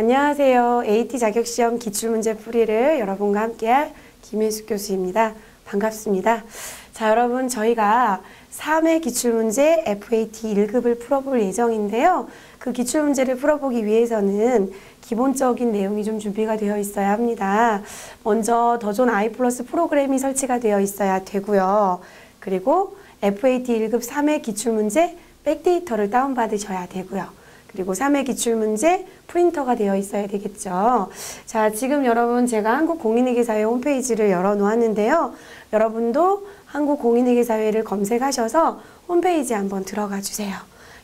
안녕하세요. AT 자격시험 기출문제 풀이를 여러분과 함께할 김혜숙 교수입니다. 반갑습니다. 자, 여러분 저희가 3회 기출문제 FAT 1급을 풀어볼 예정인데요. 그 기출문제를 풀어보기 위해서는 기본적인 내용이 좀 준비가 되어 있어야 합니다. 먼저 더존 I+ 프로그램이 설치가 되어 있어야 되고요. 그리고 FAT 1급 3회 기출문제 백데이터를 다운받으셔야 되고요. 그리고 3회 기출문제 프린터가 되어 있어야 되겠죠. 자, 지금 여러분 제가 한국공인회계사회 홈페이지를 열어놓았는데요. 여러분도 한국공인회계사회를 검색하셔서 홈페이지에 한번 들어가 주세요.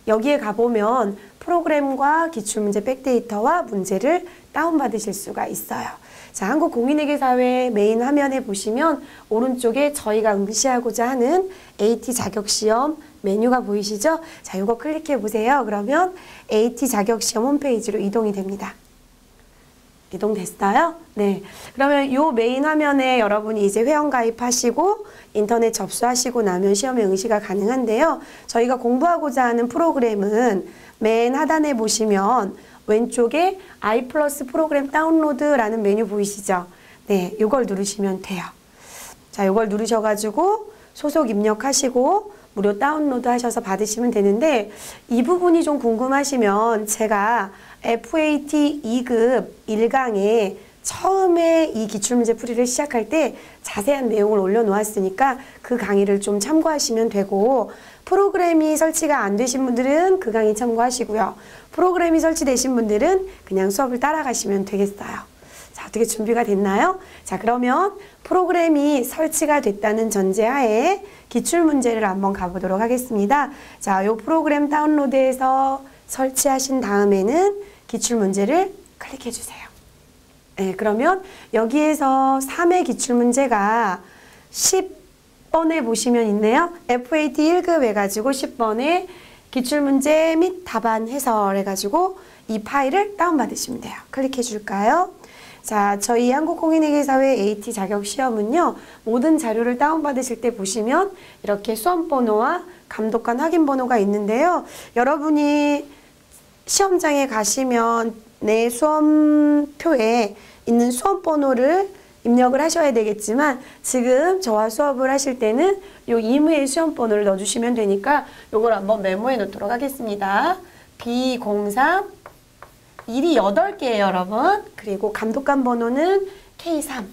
여기에 가보면 프로그램과 기출문제 백데이터와 문제를 다운받으실 수가 있어요. 자, 한국공인회계사회 메인 화면에 보시면 오른쪽에 저희가 응시하고자 하는 AT 자격시험 메뉴가 보이시죠? 자, 이거 클릭해 보세요. 그러면 AT 자격시험 홈페이지로 이동이 됩니다. 이동됐어요? 네. 그러면 이 메인 화면에 여러분이 이제 회원가입하시고 인터넷 접수하시고 나면 시험에 응시가 가능한데요. 저희가 공부하고자 하는 프로그램은 맨 하단에 보시면 왼쪽에 I+ 프로그램 다운로드라는 메뉴 보이시죠? 네, 이걸 누르시면 돼요. 자, 이걸 누르셔가지고 소속 입력하시고 무료 다운로드 하셔서 받으시면 되는데 이 부분이 좀 궁금하시면 제가 FAT 2급 1강에 처음에 이 기출문제 풀이를 시작할 때 자세한 내용을 올려놓았으니까 그 강의를 좀 참고하시면 되고 프로그램이 설치가 안 되신 분들은 그 강의 참고하시고요. 프로그램이 설치되신 분들은 그냥 수업을 따라가시면 되겠어요. 자, 어떻게 준비가 됐나요? 자, 그러면 프로그램이 설치가 됐다는 전제하에 기출문제를 한번 가보도록 하겠습니다. 자, 요 프로그램 다운로드해서 설치하신 다음에는 기출문제를 클릭해 주세요. 네, 그러면 여기에서 3회 기출문제가 10번에 보시면 있네요. FAT 1급 해가지고 10번에 기출문제 및 답안 해설 해가지고 이 파일을 다운받으시면 돼요. 클릭해 줄까요? 자, 저희 한국공인회계사회 AT 자격시험은요, 모든 자료를 다운받으실 때 보시면 이렇게 수험번호와 감독관 확인번호가 있는데요. 여러분이 시험장에 가시면 내 수험표에 있는 수험번호를 입력을 하셔야 되겠지만 지금 저와 수업을 하실 때는 요 임의의 수험번호를 넣어주시면 되니까 요걸 한번 메모해 놓도록 하겠습니다. B03 일이 8개예요, 여러분. 그리고 감독관 번호는 K3.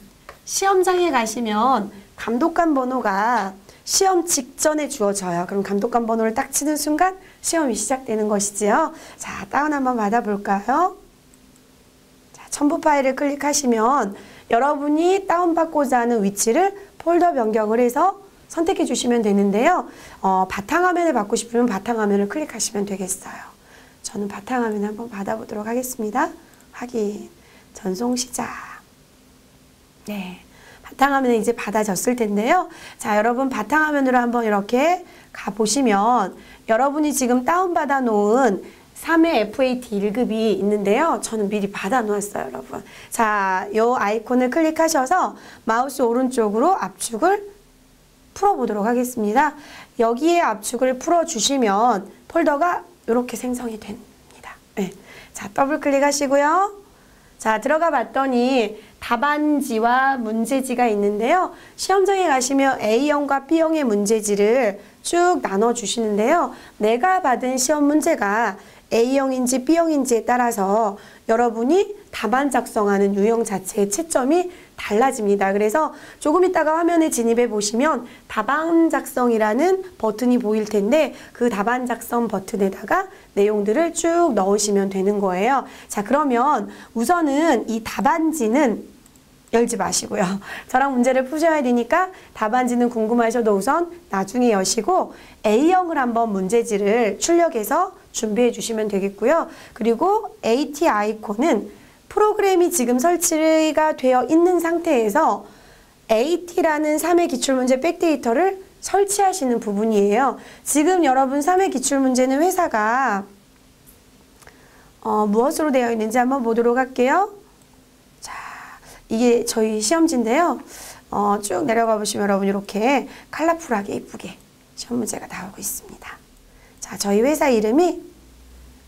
시험장에 가시면 감독관 번호가 시험 직전에 주어져요. 그럼 감독관 번호를 딱 치는 순간 시험이 시작되는 것이지요. 자, 다운 한번 받아볼까요? 자, 첨부 파일을 클릭하시면 여러분이 다운받고자 하는 위치를 폴더 변경을 해서 선택해 주시면 되는데요. 바탕화면을 받고 싶으면 바탕화면을 클릭하시면 되겠어요. 저는 바탕화면 한번 받아보도록 하겠습니다. 확인, 전송 시작. 네, 바탕화면에 이제 받아졌을 텐데요. 자, 여러분 바탕화면으로 한번 이렇게 가보시면 여러분이 지금 다운받아 놓은 3회 FAT 1급이 있는데요. 저는 미리 받아 놓았어요, 여러분. 자, 요 아이콘을 클릭하셔서 마우스 오른쪽으로 압축을 풀어보도록 하겠습니다. 여기에 압축을 풀어주시면 폴더가 이렇게 생성이 됩니다. 네. 자, 더블 클릭하시고요. 자, 들어가 봤더니 답안지와 문제지가 있는데요. 시험장에 가시면 A형과 B형의 문제지를 쭉 나눠 주시는데요. 내가 받은 시험 문제가 A형인지 B형인지에 따라서 여러분이 답안 작성하는 유형 자체의 채점이 달라집니다. 그래서 조금 있다가 화면에 진입해 보시면 답안 작성이라는 버튼이 보일 텐데 그 답안 작성 버튼에다가 내용들을 쭉 넣으시면 되는 거예요. 자, 그러면 우선은 이 답안지는 열지 마시고요. 저랑 문제를 푸셔야 되니까 답안지는 궁금하셔도 우선 나중에 여시고 A형을 한번 문제지를 출력해서 준비해 주시면 되겠고요. 그리고 AT 아이콘은 프로그램이 지금 설치가 되어 있는 상태에서 AT라는 3회 기출문제 백데이터를 설치하시는 부분이에요. 지금 여러분 3회 기출문제는 회사가 무엇으로 되어 있는지 한번 보도록 할게요. 자, 이게 저희 시험지인데요. 쭉 내려가 보시면 여러분 이렇게 컬러풀하게 이쁘게 시험 문제가 나오고 있습니다. 자, 저희 회사 이름이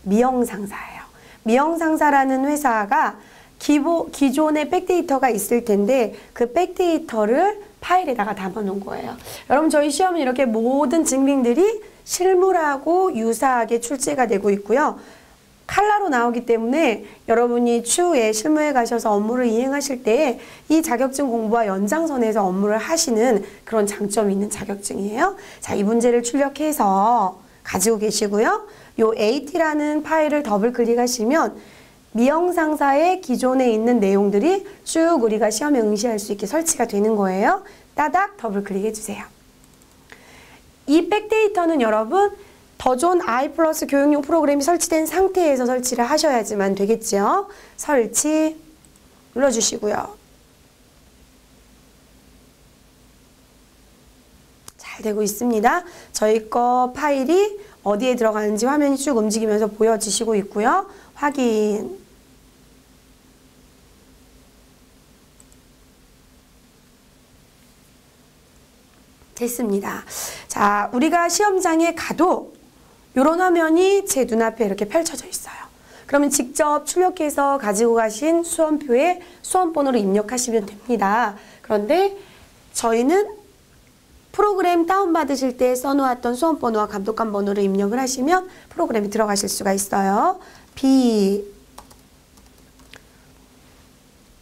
미영상사예요. 미영상사라는 회사가 기존의 백데이터가 있을 텐데 그 백데이터를 파일에다가 담아놓은 거예요. 여러분 저희 시험은 이렇게 모든 증빙들이 실물하고 유사하게 출제가 되고 있고요. 칼라로 나오기 때문에 여러분이 추후에 실무에 가셔서 업무를 이행하실 때 이 자격증 공부와 연장선에서 업무를 하시는 그런 장점이 있는 자격증이에요. 자, 이 문제를 출력해서 가지고 계시고요. 요 AT라는 파일을 더블 클릭하시면 미영상사의 기존에 있는 내용들이 쭉 우리가 시험에 응시할 수 있게 설치가 되는 거예요. 따닥 더블 클릭해 주세요. 이 백데이터는 여러분 더존 I+ 교육용 프로그램이 설치된 상태에서 설치를 하셔야지만 되겠죠. 설치 눌러주시고요. 잘 되고 있습니다. 저희 거 파일이 어디에 들어가는지 화면이 쭉 움직이면서 보여지시고 있고요. 확인. 됐습니다. 자, 우리가 시험장에 가도 이런 화면이 제 눈앞에 이렇게 펼쳐져 있어요. 그러면 직접 출력해서 가지고 가신 수험표에 수험번호를 입력하시면 됩니다. 그런데 저희는 프로그램 다운받으실 때 써놓았던 수험번호와 감독관 번호를 입력을 하시면 프로그램에 들어가실 수가 있어요. B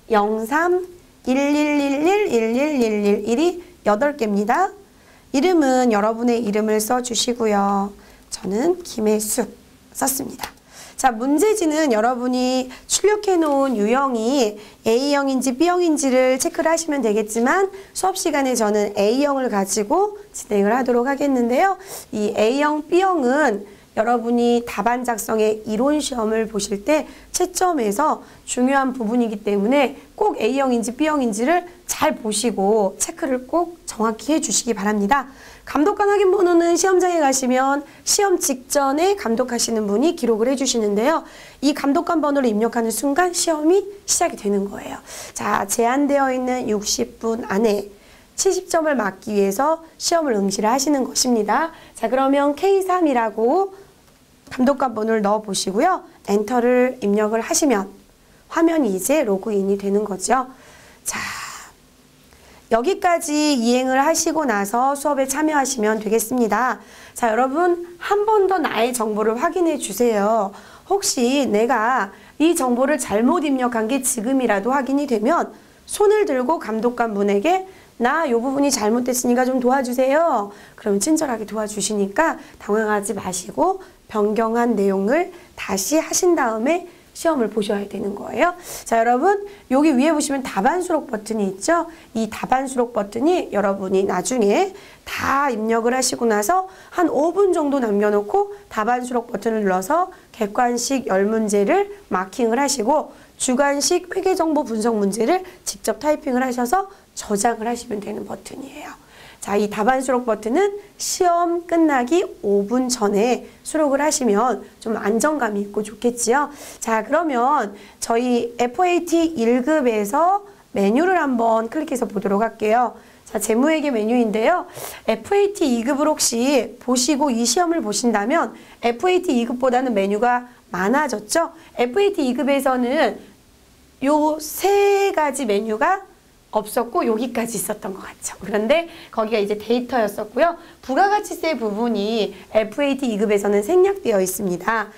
03 11111111이 8개입니다. 이름은 여러분의 이름을 써주시고요. 저는 김혜숙 썼습니다. 자, 문제지는 여러분이 출력해 놓은 유형이 A형인지 B형인지를 체크를 하시면 되겠지만 수업 시간에 저는 A형을 가지고 진행을 하도록 하겠는데요. 이 A형, B형은 여러분이 답안 작성의 이론 시험을 보실 때 채점에서 중요한 부분이기 때문에 꼭 A형인지 B형인지를 잘 보시고 체크를 꼭 정확히 해주시기 바랍니다. 감독관 확인 번호는 시험장에 가시면 시험 직전에 감독하시는 분이 기록을 해주시는데요. 이 감독관 번호를 입력하는 순간 시험이 시작이 되는 거예요. 자, 제한되어 있는 60분 안에 70점을 맞기 위해서 시험을 응시를 하시는 것입니다. 자, 그러면 K3이라고 감독관 번호를 넣어 보시고요. 엔터를 입력을 하시면 화면이 이제 로그인이 되는 거죠. 자, 여기까지 이행을 하시고 나서 수업에 참여하시면 되겠습니다. 자, 여러분 한 번 더 나의 정보를 확인해 주세요. 혹시 내가 이 정보를 잘못 입력한 게 지금이라도 확인이 되면 손을 들고 감독관 분에게 나 이 부분이 잘못됐으니까 좀 도와주세요. 그럼 친절하게 도와주시니까 당황하지 마시고 변경한 내용을 다시 하신 다음에 시험을 보셔야 되는 거예요. 자, 여러분 여기 위에 보시면 답안 수록 버튼이 있죠. 이 답안 수록 버튼이 여러분이 나중에 다 입력을 하시고 나서 한 5분 정도 남겨놓고 답안 수록 버튼을 눌러서 객관식 10문제를 마킹을 하시고 주관식 회계정보 분석 문제를 직접 타이핑을 하셔서 저장을 하시면 되는 버튼이에요. 자, 이 답안 수록 버튼은 시험 끝나기 5분 전에 수록을 하시면 좀 안정감이 있고 좋겠지요. 자, 그러면 저희 FAT 1급에서 메뉴를 한번 클릭해서 보도록 할게요. 자, 재무회계 메뉴인데요. FAT 2급을 혹시 보시고 이 시험을 보신다면 FAT 2급보다는 메뉴가 많아졌죠. FAT 2급에서는 요 3가지 메뉴가 없었고 여기까지 있었던 것 같죠. 그런데 거기가 이제 데이터였었고요. 부가가치세 부분이 FAT 2급에서는 생략되어 있습니다.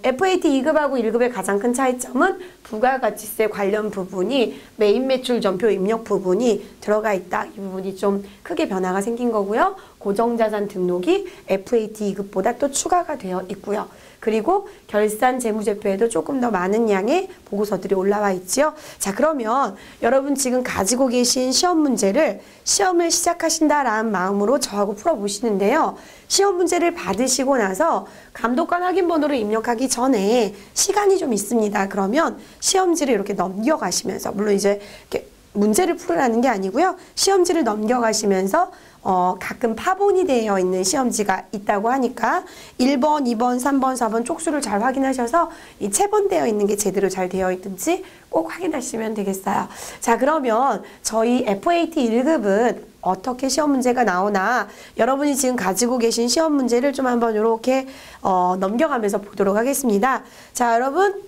FAT 2급하고 1급의 가장 큰 차이점은 부가가치세 관련 부분이 메인 매출 전표 입력 부분이 들어가 있다. 이 부분이 좀 크게 변화가 생긴 거고요. 고정자산 등록이 FAT 2급보다 또 추가가 되어 있고요. 그리고 결산 재무제표에도 조금 더 많은 양의 보고서들이 올라와 있지요. 자, 그러면 여러분 지금 가지고 계신 시험 문제를 시험을 시작하신다라는 마음으로 저하고 풀어보시는데요. 시험 문제를 받으시고 나서 감독관 확인 번호를 입력하기 전에 시간이 좀 있습니다. 그러면 시험지를 이렇게 넘겨가시면서 물론 이제 이렇게 문제를 풀으라는 게 아니고요. 시험지를 넘겨가시면서 가끔 파본이 되어 있는 시험지가 있다고 하니까 1번, 2번, 3번, 4번 쪽수를 잘 확인하셔서 이 체본되어 있는 게 제대로 잘 되어 있든지 꼭 확인하시면 되겠어요. 자, 그러면 저희 FAT 1급은 어떻게 시험 문제가 나오나 여러분이 지금 가지고 계신 시험 문제를 좀 한번 이렇게 넘겨가면서 보도록 하겠습니다. 자, 여러분,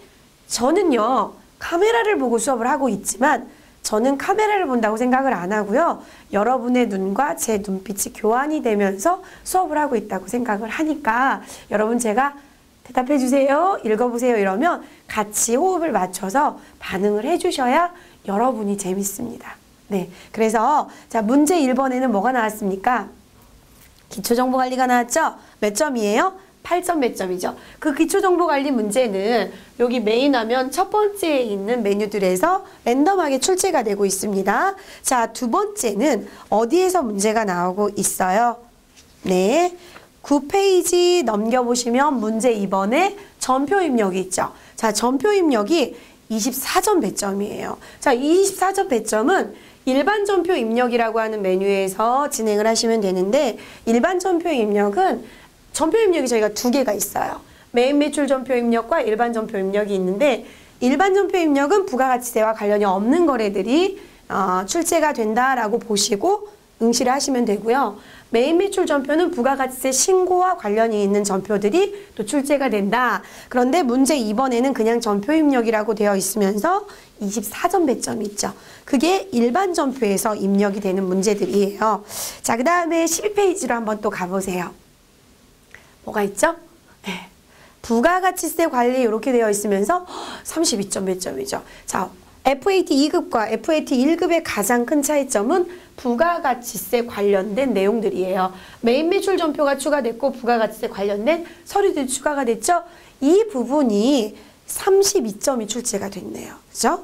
저는요 카메라를 보고 수업을 하고 있지만 저는 카메라를 본다고 생각을 안 하고요. 여러분의 눈과 제 눈빛이 교환이 되면서 수업을 하고 있다고 생각을 하니까 여러분 제가 대답해 주세요, 읽어보세요 이러면 같이 호흡을 맞춰서 반응을 해주셔야 여러분이 재밌습니다. 네, 그래서 자 문제 1번에는 뭐가 나왔습니까? 기초정보관리가 나왔죠? 몇 점이에요? 8점 몇 점이죠? 그 기초정보관리 문제는 여기 메인 화면 첫 번째에 있는 메뉴들에서 랜덤하게 출제가 되고 있습니다. 자, 두 번째는 어디에서 문제가 나오고 있어요? 네, 9페이지 넘겨보시면 문제 2번에 전표 입력이 있죠. 자, 전표 입력이 24점 배점이에요. 자, 24점 배점은 일반 전표 입력이라고 하는 메뉴에서 진행을 하시면 되는데 일반 전표 입력은 전표 입력이 저희가 두 개가 있어요. 메인 매출 전표 입력과 일반 전표 입력이 있는데 일반 전표 입력은 부가가치세와 관련이 없는 거래들이 출제가 된다라고 보시고 응시를 하시면 되고요. 메인 매출 전표는 부가가치세 신고와 관련이 있는 전표들이 또 출제가 된다. 그런데 문제 2번에는 그냥 전표 입력이라고 되어 있으면서 24점 배점이 있죠. 그게 일반 전표에서 입력이 되는 문제들이에요. 자, 그 다음에 12페이지로 한번 또 가보세요. 뭐가 있죠? 네. 부가가치세 관리 이렇게 되어 있으면서 32점 배점이죠. 자, FAT 2급과 FAT 1급의 가장 큰 차이점은 부가가치세 관련된 내용들이에요. 메인 매출 전표가 추가됐고 부가가치세 관련된 서류들이 추가가 됐죠. 이 부분이 32점이 출제가 됐네요. 그죠?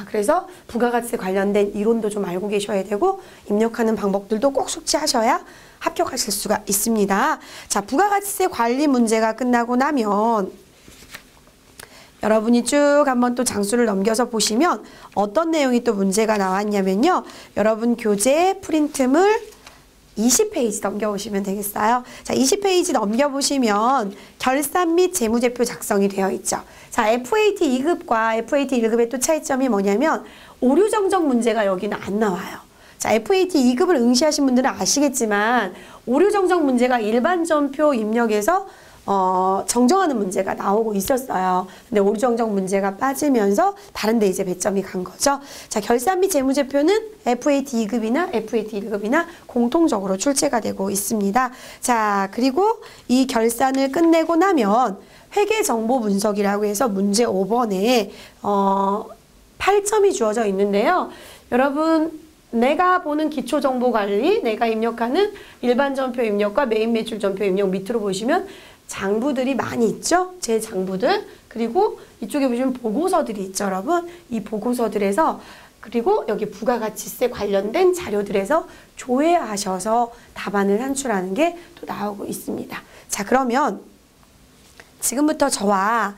그래서 부가가치세 관련된 이론도 좀 알고 계셔야 되고 입력하는 방법들도 꼭 숙지하셔야 합격하실 수가 있습니다. 자, 부가가치세 관리 문제가 끝나고 나면 여러분이 쭉 한번 또 장수를 넘겨서 보시면 어떤 내용이 또 문제가 나왔냐면요. 여러분 교재 프린트물 20페이지 넘겨보시면 되겠어요. 자, 20페이지 넘겨보시면 결산 및 재무제표 작성이 되어 있죠. 자, FAT 2급과 FAT 1급의 또 차이점이 뭐냐면 오류 정정 문제가 여기는 안 나와요. 자, FAT 2급을 응시하신 분들은 아시겠지만 오류 정정 문제가 일반 전표 입력에서 정정하는 문제가 나오고 있었어요. 근데 오류 정정 문제가 빠지면서 다른 데 이제 배점이 간 거죠. 자, 결산 및 재무제표는 FAT 2급이나 FAT 1급이나 공통적으로 출제가 되고 있습니다. 자, 그리고 이 결산을 끝내고 나면 회계 정보 분석이라고 해서 문제 5번에 8점이 주어져 있는데요. 여러분 내가 보는 기초정보관리, 내가 입력하는 일반 전표 입력과 메인 매출 전표 입력 밑으로 보시면 장부들이 많이 있죠? 제 장부들. 그리고 이쪽에 보시면 보고서들이 있죠, 여러분. 이 보고서들에서 그리고 여기 부가가치세 관련된 자료들에서 조회하셔서 답안을 산출하는 게 또 나오고 있습니다. 자, 그러면 지금부터 저와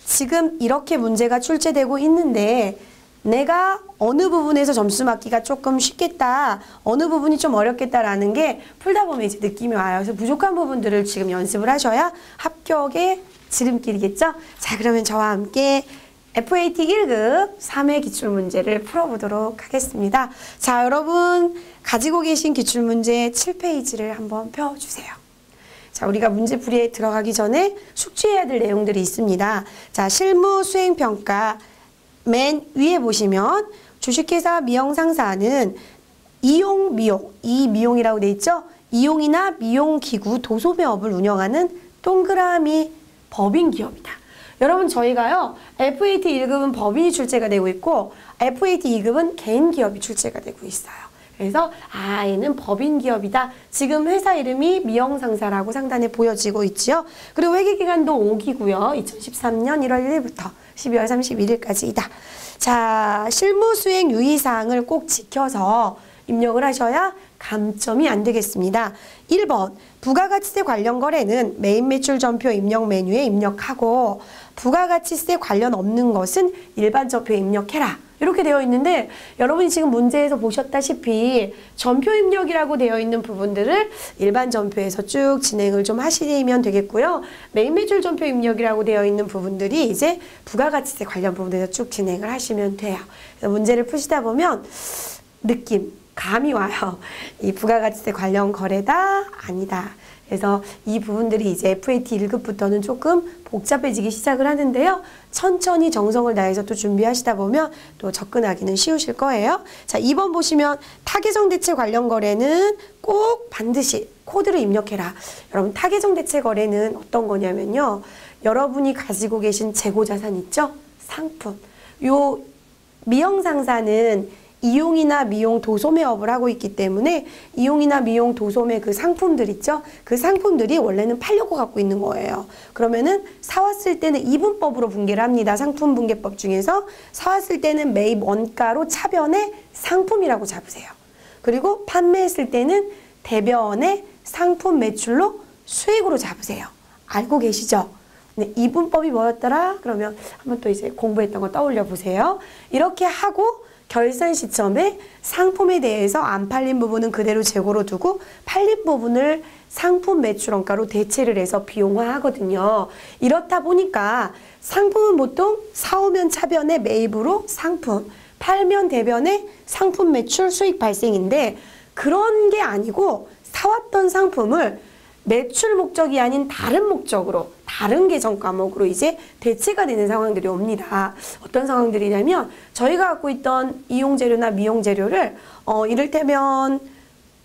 지금 이렇게 문제가 출제되고 있는데 내가 어느 부분에서 점수 맞기가 조금 쉽겠다, 어느 부분이 좀 어렵겠다라는 게 풀다 보면 이제 느낌이 와요. 그래서 부족한 부분들을 지금 연습을 하셔야 합격의 지름길이겠죠? 자, 그러면 저와 함께 FAT 1급 3회 기출문제를 풀어보도록 하겠습니다. 자, 여러분 가지고 계신 기출문제 7페이지를 한번 펴주세요. 자, 우리가 문제풀이에 들어가기 전에 숙지해야 될 내용들이 있습니다. 자, 실무 수행평가 맨 위에 보시면 주식회사 미용상사는 이용, 미용, 이 미용이라고 돼 있죠? 이용이나 미용기구 도소매업을 운영하는 동그라미 법인 기업이다. 여러분 저희가요 FAT 1급은 법인이 출제가 되고 있고 FAT 2급은 개인 기업이 출제가 되고 있어요. 그래서 얘는 법인 기업이다. 지금 회사 이름이 미용상사라고 상단에 보여지고 있지요. 그리고 회계기간도 5기고요. 2013년 1월 1일부터 12월 31일까지이다. 자, 실무수행 유의사항을 꼭 지켜서 입력을 하셔야 감점이 안 되겠습니다. 1번, 부가가치세 관련 거래는 메인 매출 전표 입력 메뉴에 입력하고 부가가치세 관련 없는 것은 일반 전표에 입력해라. 이렇게 되어 있는데 여러분이 지금 문제에서 보셨다시피 전표 입력이라고 되어 있는 부분들을 일반 전표에서 쭉 진행을 좀 하시면 되겠고요. 메인 매출 전표 입력이라고 되어 있는 부분들이 이제 부가가치세 관련 부분에서 쭉 진행을 하시면 돼요. 그래서 문제를 푸시다 보면 감이 와요. 이 부가가치세 관련 거래다? 아니다. 그래서 이 부분들이 이제 FAT 1급부터는 조금 복잡해지기 시작을 하는데요. 천천히 정성을 다해서 또 준비하시다 보면 또 접근하기는 쉬우실 거예요. 자, 2번 보시면 타계정 대체 관련 거래는 꼭 반드시 코드를 입력해라. 여러분, 타계정 대체 거래는 어떤 거냐면요. 여러분이 가지고 계신 재고자산 있죠? 상품. 요 미형상사는 이용이나 미용 도소매업을 하고 있기 때문에 이용이나 미용 도소매 그 상품들 있죠? 그 상품들이 원래는 팔려고 갖고 있는 거예요. 그러면은 사왔을 때는 이분법으로 분계를 합니다. 상품 분계법 중에서 사왔을 때는 매입 원가로 차변의 상품이라고 잡으세요. 그리고 판매했을 때는 대변의 상품 매출로 수익으로 잡으세요. 알고 계시죠? 네, 이분법이 뭐였더라? 그러면 한번 또 이제 공부했던 거 떠올려 보세요. 이렇게 하고 결산 시점에 상품에 대해서 안 팔린 부분은 그대로 재고로 두고 팔린 부분을 상품 매출 원가로 대체를 해서 비용화하거든요. 이렇다 보니까 상품은 보통 사오면 차변의 매입으로 상품, 팔면 대변의 상품 매출 수익 발생인데 그런 게 아니고 사왔던 상품을 매출 목적이 아닌 다른 목적으로 다른 계정 과목으로 이제 대체가 되는 상황들이 옵니다. 어떤 상황들이냐면 저희가 갖고 있던 이용재료나 미용재료를 이를테면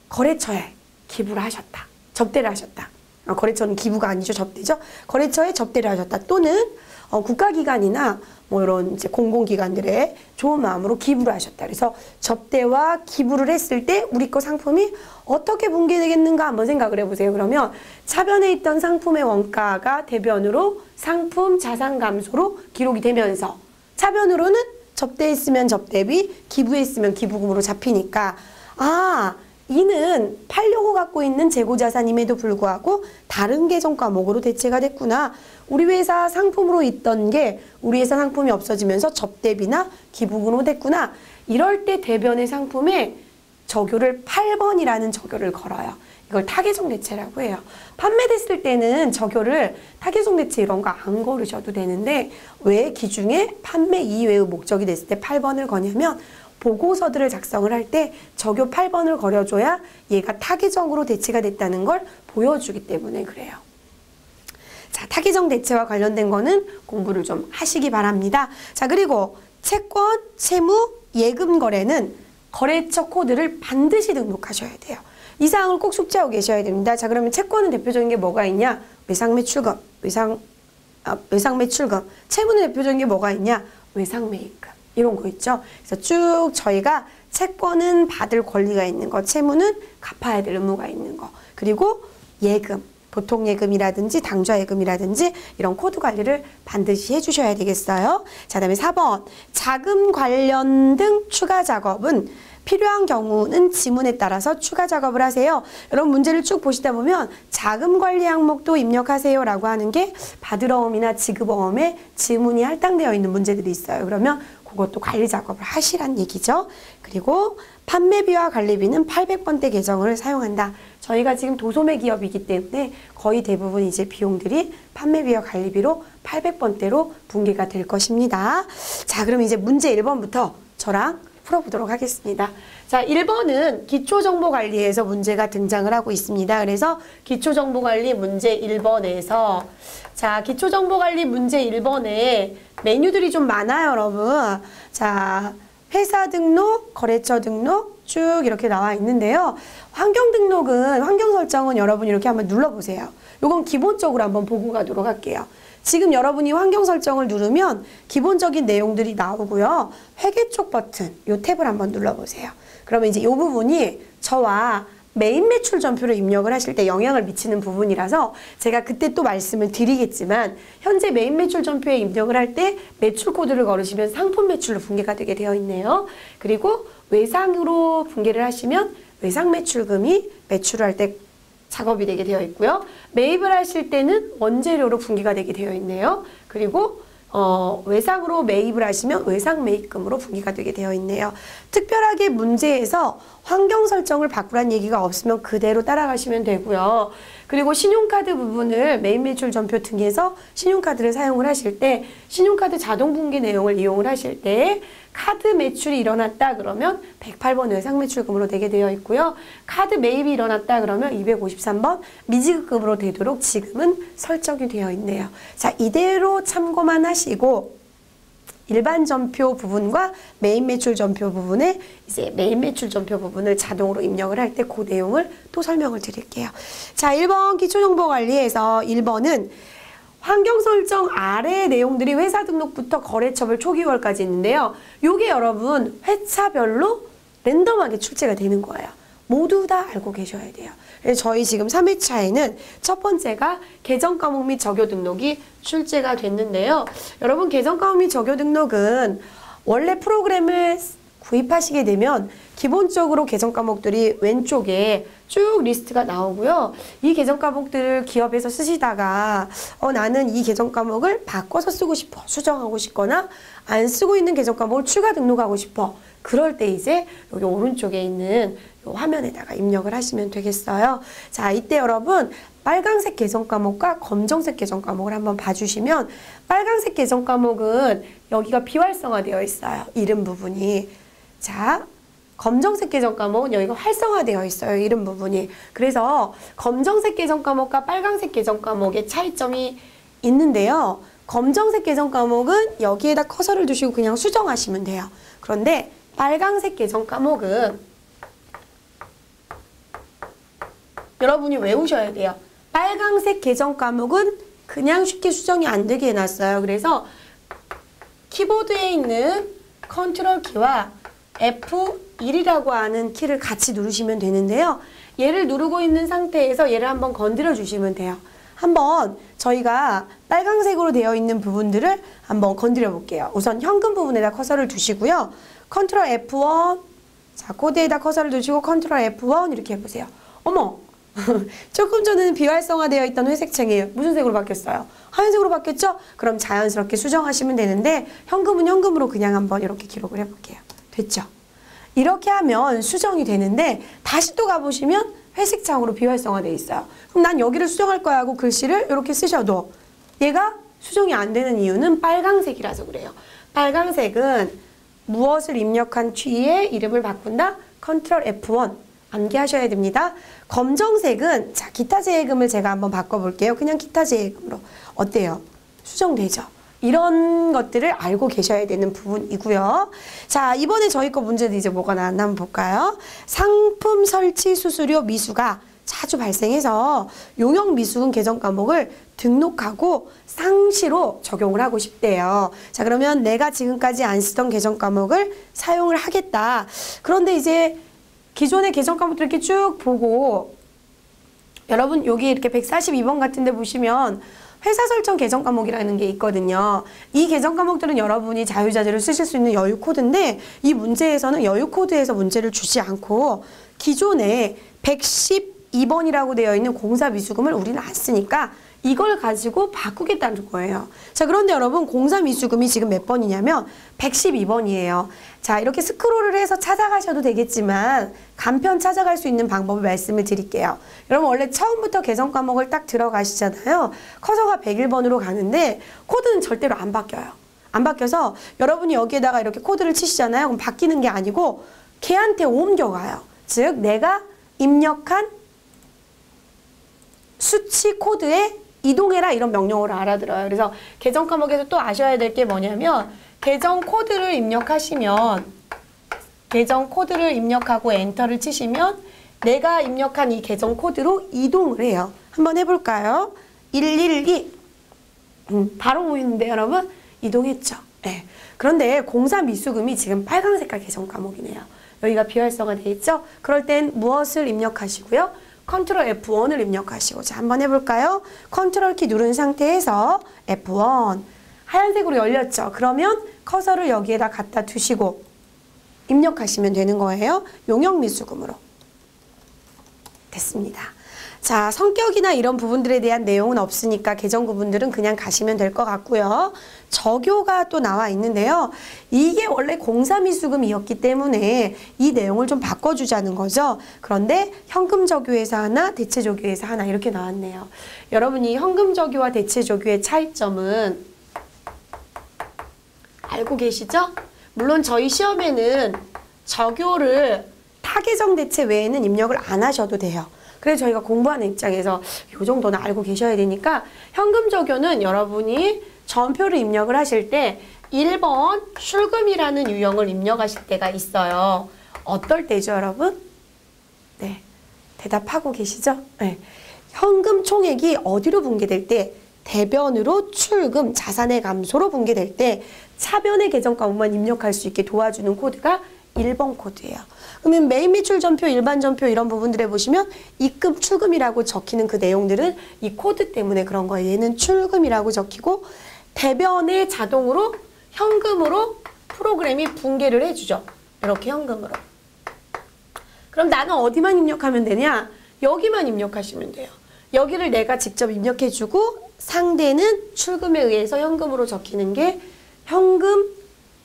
거래처에 기부를 하셨다. 접대를 하셨다. 거래처는 기부가 아니죠. 접대죠. 거래처에 접대를 하셨다. 또는 국가기관이나 뭐 이런 이제 공공기관들의 좋은 마음으로 기부를 하셨다. 그래서 접대와 기부를 했을 때 우리 거 상품이 어떻게 분계되겠는가 한번 생각을 해보세요. 그러면 차변에 있던 상품의 원가가 대변으로 상품 자산 감소로 기록이 되면서 차변으로는 접대했으면 접대비, 기부했으면 기부금으로 잡히니까 이는 팔려고 갖고 있는 재고자산임에도 불구하고 다른 계정 과목으로 대체가 됐구나. 우리 회사 상품으로 있던 게 우리 회사 상품이 없어지면서 접대비나 기부금으로 됐구나. 이럴 때 대변의 상품에 적요를 8번이라는 적요를 걸어요. 이걸 타계정 대체라고 해요. 판매됐을 때는 적요를 타계정 대체 이런 거 안 걸으셔도 되는데 왜 기중에 판매 이외의 목적이 됐을 때 8번을 거냐면 보고서들을 작성을 할 때 적요 8번을 거려줘야 얘가 타계정으로 대체가 됐다는 걸 보여주기 때문에 그래요. 자, 타계정 대체와 관련된 거는 공부를 좀 하시기 바랍니다. 자, 그리고 채권, 채무, 예금 거래는 거래처 코드를 반드시 등록하셔야 돼요. 이 사항을 꼭 숙지하고 계셔야 됩니다. 자, 그러면 채권은 대표적인 게 뭐가 있냐? 외상매출금, 외상매출금. 채무는 대표적인 게 뭐가 있냐? 외상매입금. 이런 거 있죠. 그래서 쭉 저희가 채권은 받을 권리가 있는 거, 채무는 갚아야 될 의무가 있는 거, 그리고 예금, 보통예금이라든지 당좌예금이라든지 이런 코드 관리를 반드시 해주셔야 되겠어요. 자, 다음에 4번 자금 관련 등 추가 작업은 필요한 경우는 지문에 따라서 추가 작업을 하세요. 여러분 문제를 쭉 보시다 보면 자금 관리 항목도 입력하세요 라고 하는 게 받으러옴이나 지급어음에 지문이 할당되어 있는 문제들이 있어요. 그러면 그것도 관리 작업을 하시란 얘기죠. 그리고 판매비와 관리비는 800번대 계정을 사용한다. 저희가 지금 도소매 기업이기 때문에 거의 대부분 이제 비용들이 판매비와 관리비로 800번대로 분계가 될 것입니다. 자, 그럼 이제 문제 1번부터 저랑 풀어보도록 하겠습니다. 자, 1번은 기초정보관리에서 문제가 등장을 하고 있습니다. 그래서 기초정보관리 문제 1번에서 자, 기초정보관리 문제 1번에 메뉴들이 좀 많아요, 여러분. 자, 회사 등록, 거래처 등록 쭉 이렇게 나와 있는데요. 환경 등록은, 환경 설정은 여러분 이렇게 한번 눌러보세요. 요건 기본적으로 한번 보고 가도록 할게요. 지금 여러분이 환경 설정을 누르면 기본적인 내용들이 나오고요. 회계쪽 버튼, 요 탭을 한번 눌러보세요. 그러면 이제 요 부분이 저와 메인 매출 전표를 입력을 하실 때 영향을 미치는 부분이라서 제가 그때 또 말씀을 드리겠지만 현재 메인 매출 전표에 입력을 할 때 매출 코드를 걸으시면 상품 매출로 분계가 되게 되어 있네요. 그리고 외상으로 분계를 하시면 외상 매출금이 매출을 할 때 작업이 되게 되어 있고요. 매입을 하실 때는 원재료로 분기가 되게 되어 있네요. 그리고 외상으로 매입을 하시면 외상 매입금으로 분기가 되게 되어 있네요. 특별하게 문제에서 환경 설정을 바꾸란 얘기가 없으면 그대로 따라가시면 되고요. 그리고 신용카드 부분을 매입 매출 전표 등에서 신용카드를 사용을 하실 때 신용카드 자동 분기 내용을 이용을 하실 때 카드 매출이 일어났다 그러면 108번 외상 매출금으로 되게 되어 있고요. 카드 매입이 일어났다 그러면 253번 미지급금으로 되도록 지금은 설정이 되어 있네요. 자, 이대로 참고만 하시고 일반 전표 부분과 메인 매출 전표 부분에 이제 메인 매출 전표 부분을 자동으로 입력을 할 때 그 내용을 또 설명을 드릴게요. 자, 1번 기초정보관리에서 1번은 환경 설정 아래 내용들이 회사 등록부터 거래처별 초기월까지 있는데요. 요게 여러분 회차별로 랜덤하게 출제가 되는 거예요. 모두 다 알고 계셔야 돼요. 그래서 저희 지금 3회차에는 첫 번째가 계정 과목 및 적요 등록이 출제가 됐는데요. 여러분 계정 과목 및 적요 등록은 원래 프로그램을 구입하시게 되면 기본적으로 계정 과목들이 왼쪽에 쭉 리스트가 나오고요. 이 계정 과목들을 기업에서 쓰시다가 나는 이 계정 과목을 바꿔서 쓰고 싶어. 수정하고 싶거나 안 쓰고 있는 계정 과목을 추가 등록하고 싶어. 그럴 때 이제 여기 오른쪽에 있는 요 화면에다가 입력을 하시면 되겠어요. 자, 이때 여러분 빨간색 계정 과목과 검정색 계정 과목을 한번 봐주시면 빨간색 계정 과목은 여기가 비활성화되어 있어요. 이름 부분이. 자, 검정색 계정 과목은 여기가 활성화되어 있어요. 이름 부분이. 그래서 검정색 계정 과목과 빨간색 계정 과목의 차이점이 있는데요. 검정색 계정 과목은 여기에다 커서를 두시고 그냥 수정하시면 돼요. 그런데 빨간색 계정 과목은 여러분이 외우셔야 돼요. 빨간색 계정 과목은 그냥 쉽게 수정이 안 되게 해놨어요. 그래서 키보드에 있는 컨트롤 키와 F1이라고 하는 키를 같이 누르시면 되는데요. 얘를 누르고 있는 상태에서 얘를 한번 건드려 주시면 돼요. 한번 저희가 빨간색으로 되어 있는 부분들을 한번 건드려 볼게요. 우선 현금 부분에다 커서를 두시고요. 컨트롤 F1, 자, 코드에다 커서를 두시고 컨트롤 F1 이렇게 해보세요. 어머! 조금 전에는 비활성화되어 있던 회색창이에요. 무슨 색으로 바뀌었어요? 하얀색으로 바뀌었죠? 그럼 자연스럽게 수정하시면 되는데 현금은 현금으로 그냥 한번 이렇게 기록을 해볼게요. 됐죠? 이렇게 하면 수정이 되는데 다시 또 가보시면 회색창으로 비활성화되어 있어요. 그럼 난 여기를 수정할 거야 하고 글씨를 이렇게 쓰셔도 얘가 수정이 안 되는 이유는 빨강색이라서 그래요. 빨강색은 무엇을 입력한 뒤에 이름을 바꾼다? 컨트롤 F1 암기하셔야 됩니다. 검정색은 자, 기타 제해금을 제가 한번 바꿔볼게요. 그냥 기타 제해금으로. 어때요? 수정되죠? 이런 것들을 알고 계셔야 되는 부분이고요. 자, 이번에 저희 거 문제는 이제 뭐가 나왔나 한번 볼까요? 상품 설치 수수료 미수가 자주 발생해서 용역 미수금 계정 과목을 등록하고 상시로 적용을 하고 싶대요. 자, 그러면 내가 지금까지 안 쓰던 계정 과목을 사용을 하겠다. 그런데 이제 기존의 계정 과목들 이렇게 쭉 보고 여러분 여기 이렇게 142번 같은 데 보시면 회사 설정 계정 과목이라는 게 있거든요. 이 계정 과목들은 여러분이 자유자재로 쓰실 수 있는 여유 코드인데 이 문제에서는 여유 코드에서 문제를 주지 않고 기존에 112번이라고 되어 있는 공사 미수금을 우리는 안 쓰니까 이걸 가지고 바꾸겠다는 거예요. 자, 그런데 여러분 공사 미수금이 지금 몇 번이냐면 112번이에요. 자, 이렇게 스크롤을 해서 찾아가셔도 되겠지만 간편 찾아갈 수 있는 방법을 말씀을 드릴게요. 여러분 원래 처음부터 계정 과목을 딱 들어가시잖아요. 커서가 101번으로 가는데 코드는 절대로 안 바뀌어요. 안 바뀌어서 여러분이 여기에다가 이렇게 코드를 치시잖아요. 그럼 바뀌는 게 아니고 걔한테 옮겨가요. 즉 내가 입력한 수치 코드에 이동해라 이런 명령어를 알아들어요. 그래서 계정 과목에서 또 아셔야 될 게 뭐냐면 계정 코드를 입력하시면 계정 코드를 입력하고 엔터를 치시면 내가 입력한 이 계정 코드로 이동을 해요. 한번 해볼까요? 112 바로 보이는데 여러분 이동했죠. 네. 그런데 공사 미수금이 지금 빨간 색깔 계정 과목이네요. 여기가 비활성화되어 있죠? 그럴 땐 무엇을 입력하시고요? 컨트롤 F1을 입력하시고 자 한번 해볼까요? 컨트롤 키 누른 상태에서 F1 하얀색으로 열렸죠? 그러면 커서를 여기에다 갖다 두시고 입력하시면 되는 거예요. 용역 미수금으로 됐습니다. 자, 성격이나 이런 부분들에 대한 내용은 없으니까 계정 구분들은 그냥 가시면 될 것 같고요. 적요가 또 나와 있는데요. 이게 원래 공사미수금이었기 때문에 이 내용을 좀 바꿔주자는 거죠. 그런데 현금적요에서 하나, 대체적요에서 하나 이렇게 나왔네요. 여러분이 현금적요와 대체적요의 차이점은 알고 계시죠? 물론 저희 시험에는 적요를 타계정 대체 외에는 입력을 안 하셔도 돼요. 그래서 저희가 공부하는 입장에서 이 정도는 알고 계셔야 되니까 현금적요는 여러분이 전표를 입력을 하실 때 1번 출금이라는 유형을 입력하실 때가 있어요. 어떨 때죠, 여러분? 네, 대답하고 계시죠? 네. 현금 총액이 어디로 분계될 때? 대변으로 출금, 자산의 감소로 분계될 때 차변의 계정과목만 입력할 수 있게 도와주는 코드가 1번 코드예요. 그러면 매입 매출 전표, 일반 전표 이런 부분들에 보시면 입금, 출금이라고 적히는 그 내용들은 이 코드 때문에 그런 거예요. 얘는 출금이라고 적히고 대변에 자동으로 현금으로 프로그램이 분계를 해주죠. 이렇게 현금으로. 그럼 나는 어디만 입력하면 되냐? 여기만 입력하시면 돼요. 여기를 내가 직접 입력해주고 상대는 출금에 의해서 현금으로 적히는 게 현금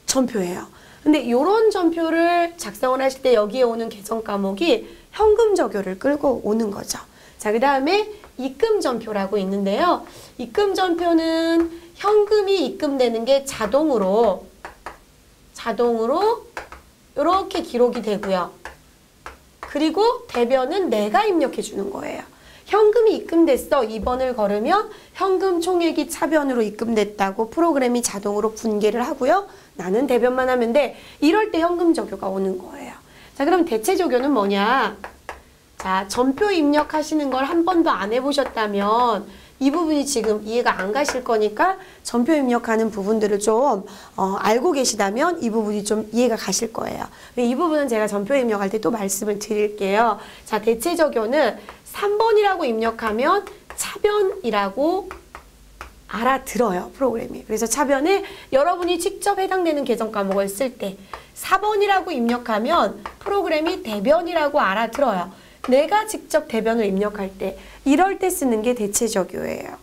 전표예요. 근데 이런 전표를 작성을 하실 때 여기에 오는 계정 과목이 현금 적요를 끌고 오는 거죠. 자, 그 다음에 입금 전표라고 있는데요. 입금 전표는 현금이 입금되는 게 자동으로 이렇게 기록이 되고요. 그리고 대변은 내가 입력해 주는 거예요. 현금이 입금됐어. 2번을 걸으면 현금 총액이 차변으로 입금됐다고 프로그램이 자동으로 분계를 하고요. 나는 대변만 하면 돼. 이럴 때 현금 적요가 오는 거예요. 자, 그럼 대체 적요는 뭐냐? 자, 전표 입력하시는 걸 한 번도 안 해보셨다면 이 부분이 지금 이해가 안 가실 거니까 전표 입력하는 부분들을 좀 알고 계시다면 이 부분이 좀 이해가 가실 거예요. 이 부분은 제가 전표 입력할 때 또 말씀을 드릴게요. 자, 대체 적요는 3번이라고 입력하면 차변이라고 알아들어요, 프로그램이. 그래서 차변에 여러분이 직접 해당되는 계정 과목을 쓸 때 4번이라고 입력하면 프로그램이 대변이라고 알아들어요. 내가 직접 대변을 입력할 때 이럴 때 쓰는 게 대체 적요예요.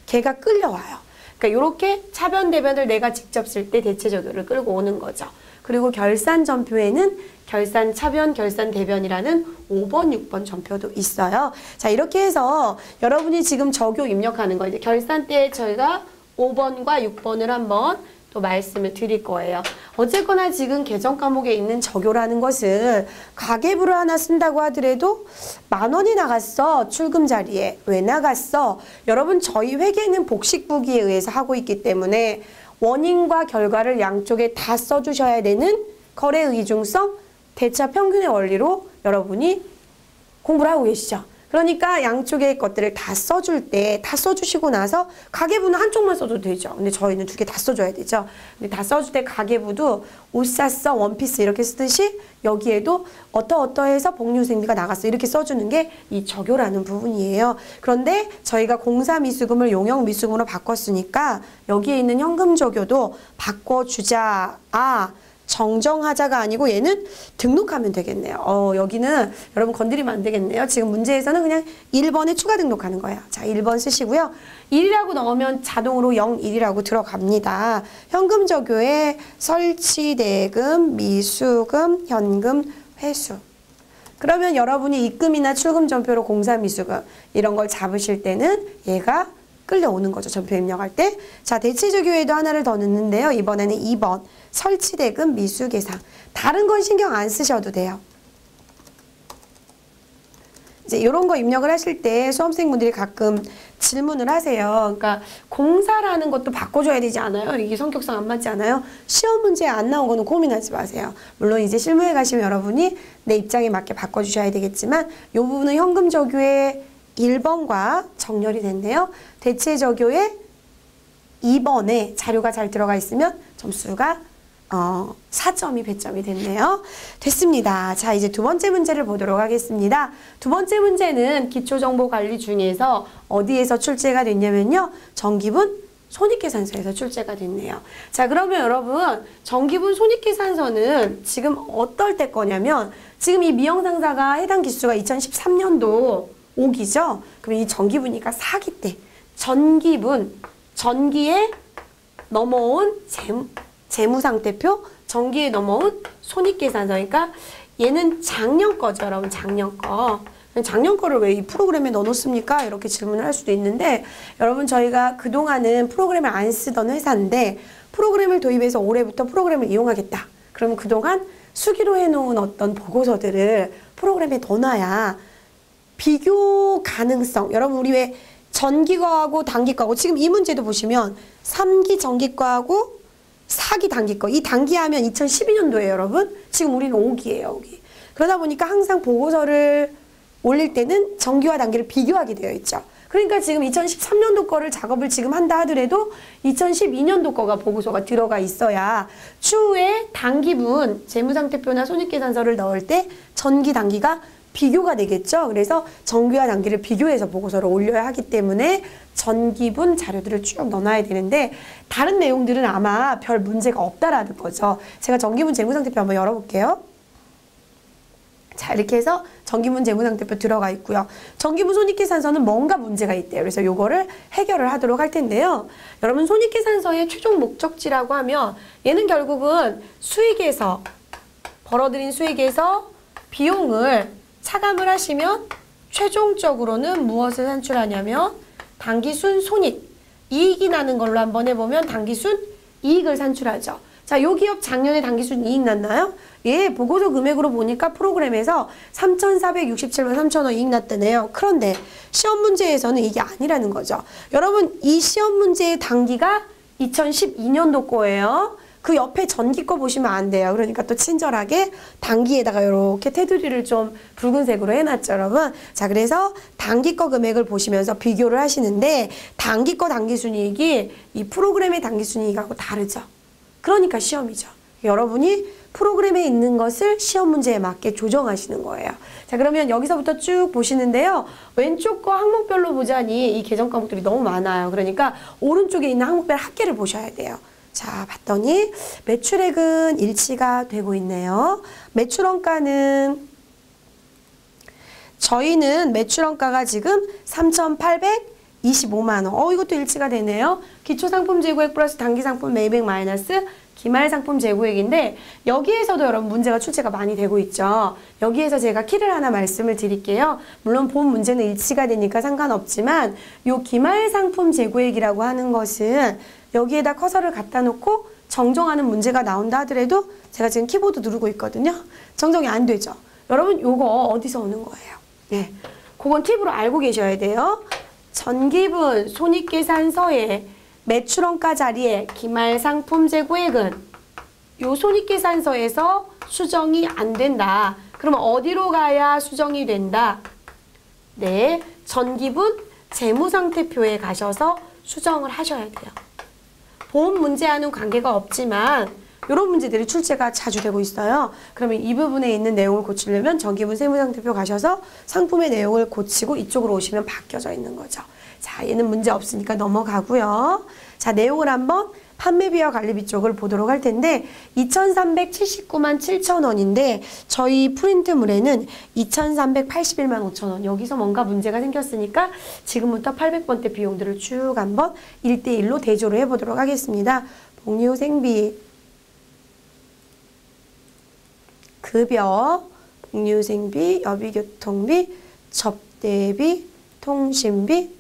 걔가 끌려와요. 그러니까 이렇게 차변 대변을 내가 직접 쓸 때 대체 적요를 끌고 오는 거죠. 그리고 결산 전표에는 결산 차변, 결산 대변이라는 5번, 6번 전표도 있어요. 자, 이렇게 해서 여러분이 지금 적요 입력하는 거 이제 결산 때 저희가 5번과 6번을 한번 또 말씀을 드릴 거예요. 어쨌거나 지금 계정 과목에 있는 적요라는 것은 가계부를 하나 쓴다고 하더라도 10,000원이 나갔어. 출금 자리에. 왜 나갔어? 여러분 저희 회계는 복식부기에 의해서 하고 있기 때문에 원인과 결과를 양쪽에 다 써주셔야 되는 거래의 이중성, 대차 평균의 원리로 여러분이 공부를 하고 계시죠. 그러니까 양쪽의 것들을 다 써줄 때 다 써주시고 나서 가계부는 한쪽만 써도 되죠. 근데 저희는 2개 다 써줘야 되죠. 근데 다 써줄 때 가계부도 옷 샀어, 원피스 이렇게 쓰듯이 여기에도 어떠어떠해서 복리후생비가 나갔어 이렇게 써주는 게 이 적요라는 부분이에요. 그런데 저희가 공사미수금을 용역미수금으로 바꿨으니까 여기에 있는 현금적요도 바꿔주자. 정정하자가 아니고 얘는 등록하면 되겠네요. 여기는 여러분 건드리면 안 되겠네요. 지금 문제에서는 그냥 1번에 추가 등록하는 거예요. 자, 1번 쓰시고요. 1이라고 넣으면 자동으로 01이라고 들어갑니다. 현금 적요에 설치대금, 미수금, 현금, 회수. 그러면 여러분이 입금이나 출금 전표로 공사미수금 이런 걸 잡으실 때는 얘가 끌려오는 거죠. 전표 입력할 때. 자, 대체 적요에도 하나를 더 넣는데요. 이번에는 2번. 설치대금 미수계상. 다른 건 신경 안 쓰셔도 돼요. 이제 이런 거 입력을 하실 때 수험생분들이 가끔 질문을 하세요. 그러니까 공사라는 것도 바꿔줘야 되지 않아요? 이게 성격상 안 맞지 않아요? 시험 문제에 안 나온 거는 고민하지 마세요. 물론 이제 실무에 가시면 여러분이 내 입장에 맞게 바꿔주셔야 되겠지만 이 부분은 현금 적요의 1번과 정렬이 됐네요. 대체 적요의 2번에 자료가 잘 들어가 있으면 점수가 4점이 배점이 됐네요. 됐습니다. 자, 이제 두 번째 문제를 보도록 하겠습니다. 두 번째 문제는 기초정보관리 중에서 어디에서 출제가 됐냐면요. 정기분 손익계산서에서 출제가 됐네요. 자, 그러면 여러분 정기분 손익계산서는 지금 어떨 때 거냐면 지금 이 미영상사가 해당 기수가 2013년도 5기죠. 그럼 이 전기분위가 4기 때 전기에 넘어온 재무상태표, 전기에 넘어온 손익계산서. 그러니까 얘는 작년 거죠, 여러분. 작년 거. 작년 거를 왜 이 프로그램에 넣어놓습니까? 이렇게 질문을 할 수도 있는데, 여러분 저희가 그동안은 프로그램을 안 쓰던 회사인데 프로그램을 도입해서 올해부터 프로그램을 이용하겠다. 그러면 그동안 수기로 해놓은 어떤 보고서들을 프로그램에 넣어놔야 비교 가능성. 여러분 우리 왜 전기과하고 단기과하고, 지금 이 문제도 보시면 3기 전기과하고 4기 단기과, 이 단기하면 2012년도에요 여러분. 지금 우리는 5기예요 5기. 그러다 보니까 항상 보고서를 올릴 때는 전기와 단기를 비교하게 되어 있죠. 그러니까 지금 2013년도 거를 작업을 지금 한다 하더라도 2012년도 거가 보고서가 들어가 있어야 추후에 단기분 재무상태표나 손익계산서를 넣을 때 전기 단기가 비교가 되겠죠. 그래서 전기와 단기를 비교해서 보고서를 올려야 하기 때문에 전기분 자료들을 쭉 넣어놔야 되는데, 다른 내용들은 아마 별 문제가 없다라는 거죠. 제가 전기분 재무상태표 한번 열어볼게요. 자, 이렇게 해서 전기분 재무상태표 들어가 있고요. 전기분 손익계산서는 뭔가 문제가 있대요. 그래서 요거를 해결을 하도록 할 텐데요. 여러분 손익계산서의 최종 목적지라고 하면 얘는 결국은 수익에서, 벌어들인 수익에서 비용을 차감을 하시면 최종적으로는 무엇을 산출하냐면 당기순 손익, 이익이 나는 걸로 한번 해보면 당기순 이익을 산출하죠. 자, 요 기업 작년에 당기순 이익 났나요? 예, 보고서 금액으로 보니까 프로그램에서 3,467만 3천원 이익 났다네요. 그런데 시험 문제에서는 이게 아니라는 거죠. 여러분, 이 시험 문제의 단기가 2012년도 거예요. 그 옆에 전기 거 보시면 안 돼요. 그러니까 또 친절하게 단기에다가 이렇게 테두리를 좀 붉은색으로 해놨죠, 여러분. 자, 그래서 단기 거 금액을 보시면서 비교를 하시는데, 단기 거 당기순이익이 이 프로그램의 당기순이익하고 다르죠. 그러니까 시험이죠. 여러분이 프로그램에 있는 것을 시험 문제에 맞게 조정하시는 거예요. 자, 그러면 여기서부터 쭉 보시는데요. 왼쪽 거 항목별로 보자니 이 계정 과목들이 너무 많아요. 그러니까 오른쪽에 있는 항목별 합계를 보셔야 돼요. 자, 봤더니 매출액은 일치가 되고 있네요. 매출원가는, 저희는 매출원가가 지금 3,825만원. 이것도 일치가 되네요. 기초상품 재고액 플러스 단기상품 매입액 마이너스 기말상품 재고액인데, 여기에서도 여러분 문제가 출제가 많이 되고 있죠. 여기에서 제가 키를 하나 말씀을 드릴게요. 물론 본 문제는 일치가 되니까 상관없지만 요 기말상품 재고액이라고 하는 것은 여기에다 커서를 갖다 놓고 정정하는 문제가 나온다 하더라도, 제가 지금 키보드 누르고 있거든요. 정정이 안 되죠. 여러분 요거 어디서 오는 거예요? 네, 그건 팁으로 알고 계셔야 돼요. 전기분 손익계산서에 매출원가 자리에 기말상품 재고액은 요 손익계산서에서 수정이 안 된다. 그러면 어디로 가야 수정이 된다? 네, 전기분 재무상태표에 가셔서 수정을 하셔야 돼요. 본 문제와는 관계가 없지만 이런 문제들이 출제가 자주 되고 있어요. 그러면 이 부분에 있는 내용을 고치려면 전기분 세무상태표 가셔서 상품의 내용을 고치고 이쪽으로 오시면 바뀌어져 있는 거죠. 자, 얘는 문제 없으니까 넘어가고요. 자, 내용을 한번 판매비와 관리비 쪽을 보도록 할 텐데, 2,379만 7천원인데 저희 프린트물에는 2,381만 5천원. 여기서 뭔가 문제가 생겼으니까 지금부터 800번대 비용들을 쭉 한번 1대1로 대조를 해보도록 하겠습니다. 복리후 생비, 급여, 복리후 생비, 여비교통비, 접대비, 통신비.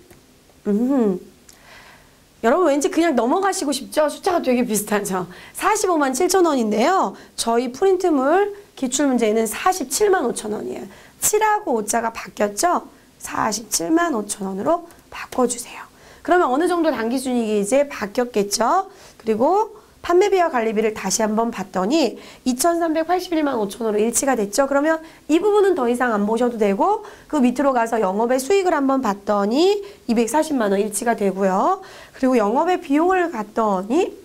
여러분 왠지 그냥 넘어가시고 싶죠? 숫자가 되게 비슷하죠? 45만 7천원인데요. 저희 프린트물 기출문제는 47만 5천원이에요. 7하고 5자가 바뀌었죠? 47만 5천원으로 바꿔주세요. 그러면 어느 정도 단기순이익이 이제 바뀌었겠죠? 그리고 판매비와 관리비를 다시 한번 봤더니 2,381만 5천원으로 일치가 됐죠? 그러면 이 부분은 더 이상 안 보셔도 되고, 그 밑으로 가서 영업의 수익을 한번 봤더니 240만 원 일치가 되고요. 그리고 영업의 비용을 봤더니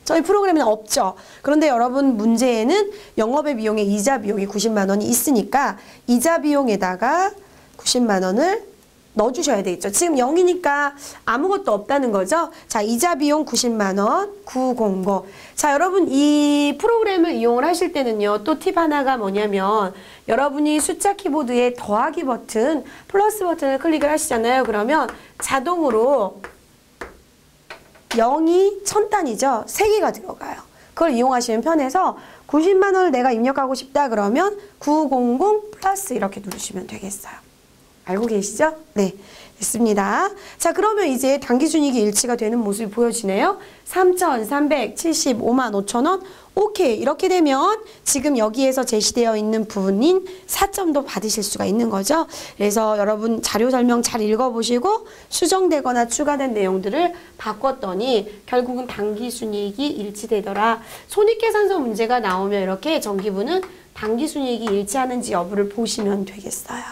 저희 프로그램에는 없죠. 그런데 여러분 문제에는 영업의 비용에 이자 비용이 90만 원이 있으니까 이자 비용에다가 90만 원을 넣어주셔야 되겠죠. 지금 0이니까 아무것도 없다는 거죠. 자, 이자 비용 90만 원, 909. 자, 여러분 이 프로그램을 이용을 하실 때는요. 또 팁 하나가 뭐냐면 여러분이 숫자 키보드에 더하기 버튼, 플러스 버튼을 클릭을 하시잖아요. 그러면 자동으로 0이 1000단위죠. 3개가 들어가요. 그걸 이용하시면 편해서 90만 원을 내가 입력하고 싶다 그러면 900 플러스 이렇게 누르시면 되겠어요. 알고 계시죠? 네, 됐습니다. 자, 그러면 이제 당기순이익이 일치가 되는 모습이 보여지네요. 3,375만 5천 원. 오케이. 이렇게 되면 지금 여기에서 제시되어 있는 부분인 4점도 받으실 수가 있는 거죠. 그래서 여러분 자료 설명 잘 읽어보시고 수정되거나 추가된 내용들을 바꿨더니 결국은 당기순이익이 일치되더라. 손익계산서 문제가 나오면 이렇게 정기부는 당기순이익이 일치하는지 여부를 보시면 되겠어요.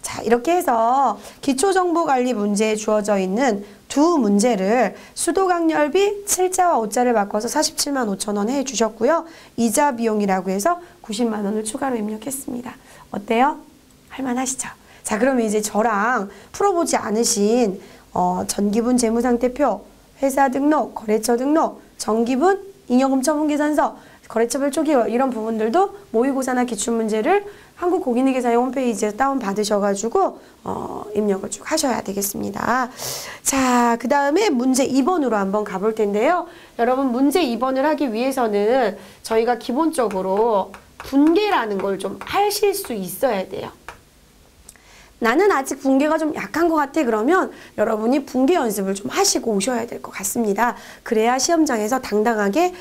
자, 이렇게 해서 기초정보관리 문제에 주어져 있는 두 문제를 수도강렬비 7자와 5자를 바꿔서 47만 5천 원 해주셨고요. 이자 비용이라고 해서 90만 원을 추가로 입력했습니다. 어때요? 할만하시죠? 자, 그러면 이제 저랑 풀어보지 않으신 전기분 재무상태표, 회사 등록, 거래처 등록, 정기분, 잉여금 처분계산서, 거래처별 초기화 이런 부분들도 모의고사나 기출문제를 한국공인회계사의 홈페이지에서 다운받으셔가지고 입력을 쭉 하셔야 되겠습니다. 자, 그 다음에 문제 2번으로 한번 가볼 텐데요. 여러분 문제 2번을 하기 위해서는 저희가 기본적으로 분계라는 걸 좀 하실 수 있어야 돼요. 나는 아직 분계가 좀 약한 것 같아 그러면 여러분이 분계 연습을 좀 하시고 오셔야 될 것 같습니다. 그래야 시험장에서 당당하게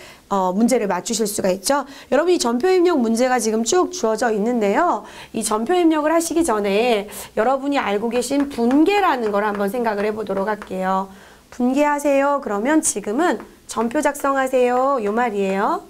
문제를 맞추실 수가 있죠. 여러분 이 전표 입력 문제가 지금 쭉 주어져 있는데요. 이 전표 입력을 하시기 전에 여러분이 알고 계신 분계라는 걸 한번 생각을 해보도록 할게요. 분계하세요. 그러면 지금은 전표 작성하세요. 요 말이에요.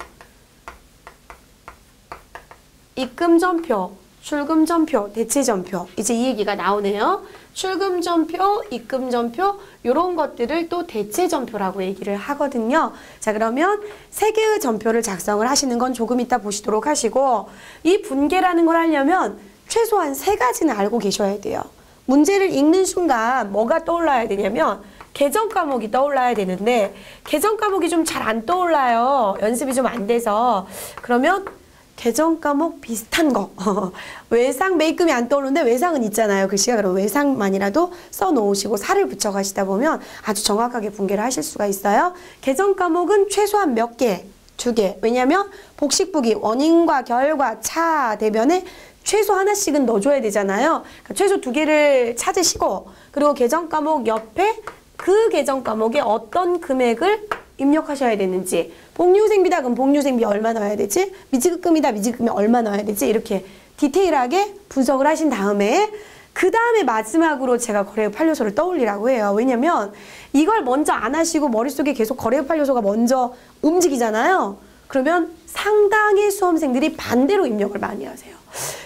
입금전표, 출금전표, 대체전표 이제 이 얘기가 나오네요. 출금전표, 입금전표 이런 것들을 또 대체전표라고 얘기를 하거든요. 자, 그러면 세 개의 전표를 작성을 하시는 건 조금 이따 보시도록 하시고 이 분계라는 걸 하려면 최소한 3가지는 알고 계셔야 돼요. 문제를 읽는 순간 뭐가 떠올라야 되냐면 계정 과목이 떠올라야 되는데 계정 과목이 좀 잘 안 떠올라요. 연습이 좀 안 돼서. 그러면 계정 과목 비슷한 거 외상 매입금이 안 떠오르는데 외상은 있잖아요. 글씨가. 그럼 외상만이라도 써놓으시고 살을 붙여 가시다 보면 아주 정확하게 분계를 하실 수가 있어요. 계정 과목은 최소한 몇 개? 2개. 왜냐하면 복식부기 원인과 결과 차 대변에 최소 하나씩은 넣어줘야 되잖아요. 그러니까 최소 2개를 찾으시고 그리고 계정 과목 옆에 그 계정 과목에 어떤 금액을 입력하셔야 되는지 복리후생비다 그럼 복리후생비 얼마 넣어야 되지? 미지급금이다 미지급금이 얼마 넣어야 되지? 이렇게 디테일하게 분석을 하신 다음에 그 다음에 마지막으로 제가 거래액 판료소를 떠올리라고 해요. 왜냐면 이걸 먼저 안 하시고 머릿속에 계속 거래액 판료소가 먼저 움직이잖아요. 그러면 상당히 수험생들이 반대로 입력을 많이 하세요.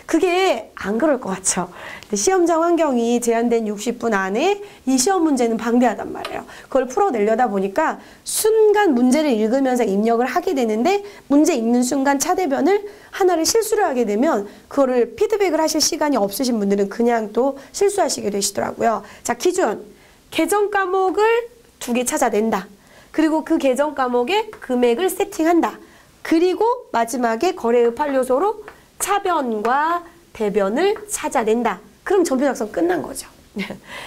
그게 안 그럴 것 같죠. 근데 시험장 환경이 제한된 60분 안에 이 시험 문제는 방대하단 말이에요. 그걸 풀어내려다 보니까 순간 문제를 읽으면서 입력을 하게 되는데 문제 읽는 순간 차대변을 하나를 실수를 하게 되면 그거를 피드백을 하실 시간이 없으신 분들은 그냥 또 실수하시게 되시더라고요. 자, 기준. 계정 과목을 2개 찾아낸다. 그리고 그 계정 과목에 금액을 세팅한다. 그리고 마지막에 거래의 판료소로 차변과 대변을 찾아낸다. 그럼 전표 작성 끝난 거죠.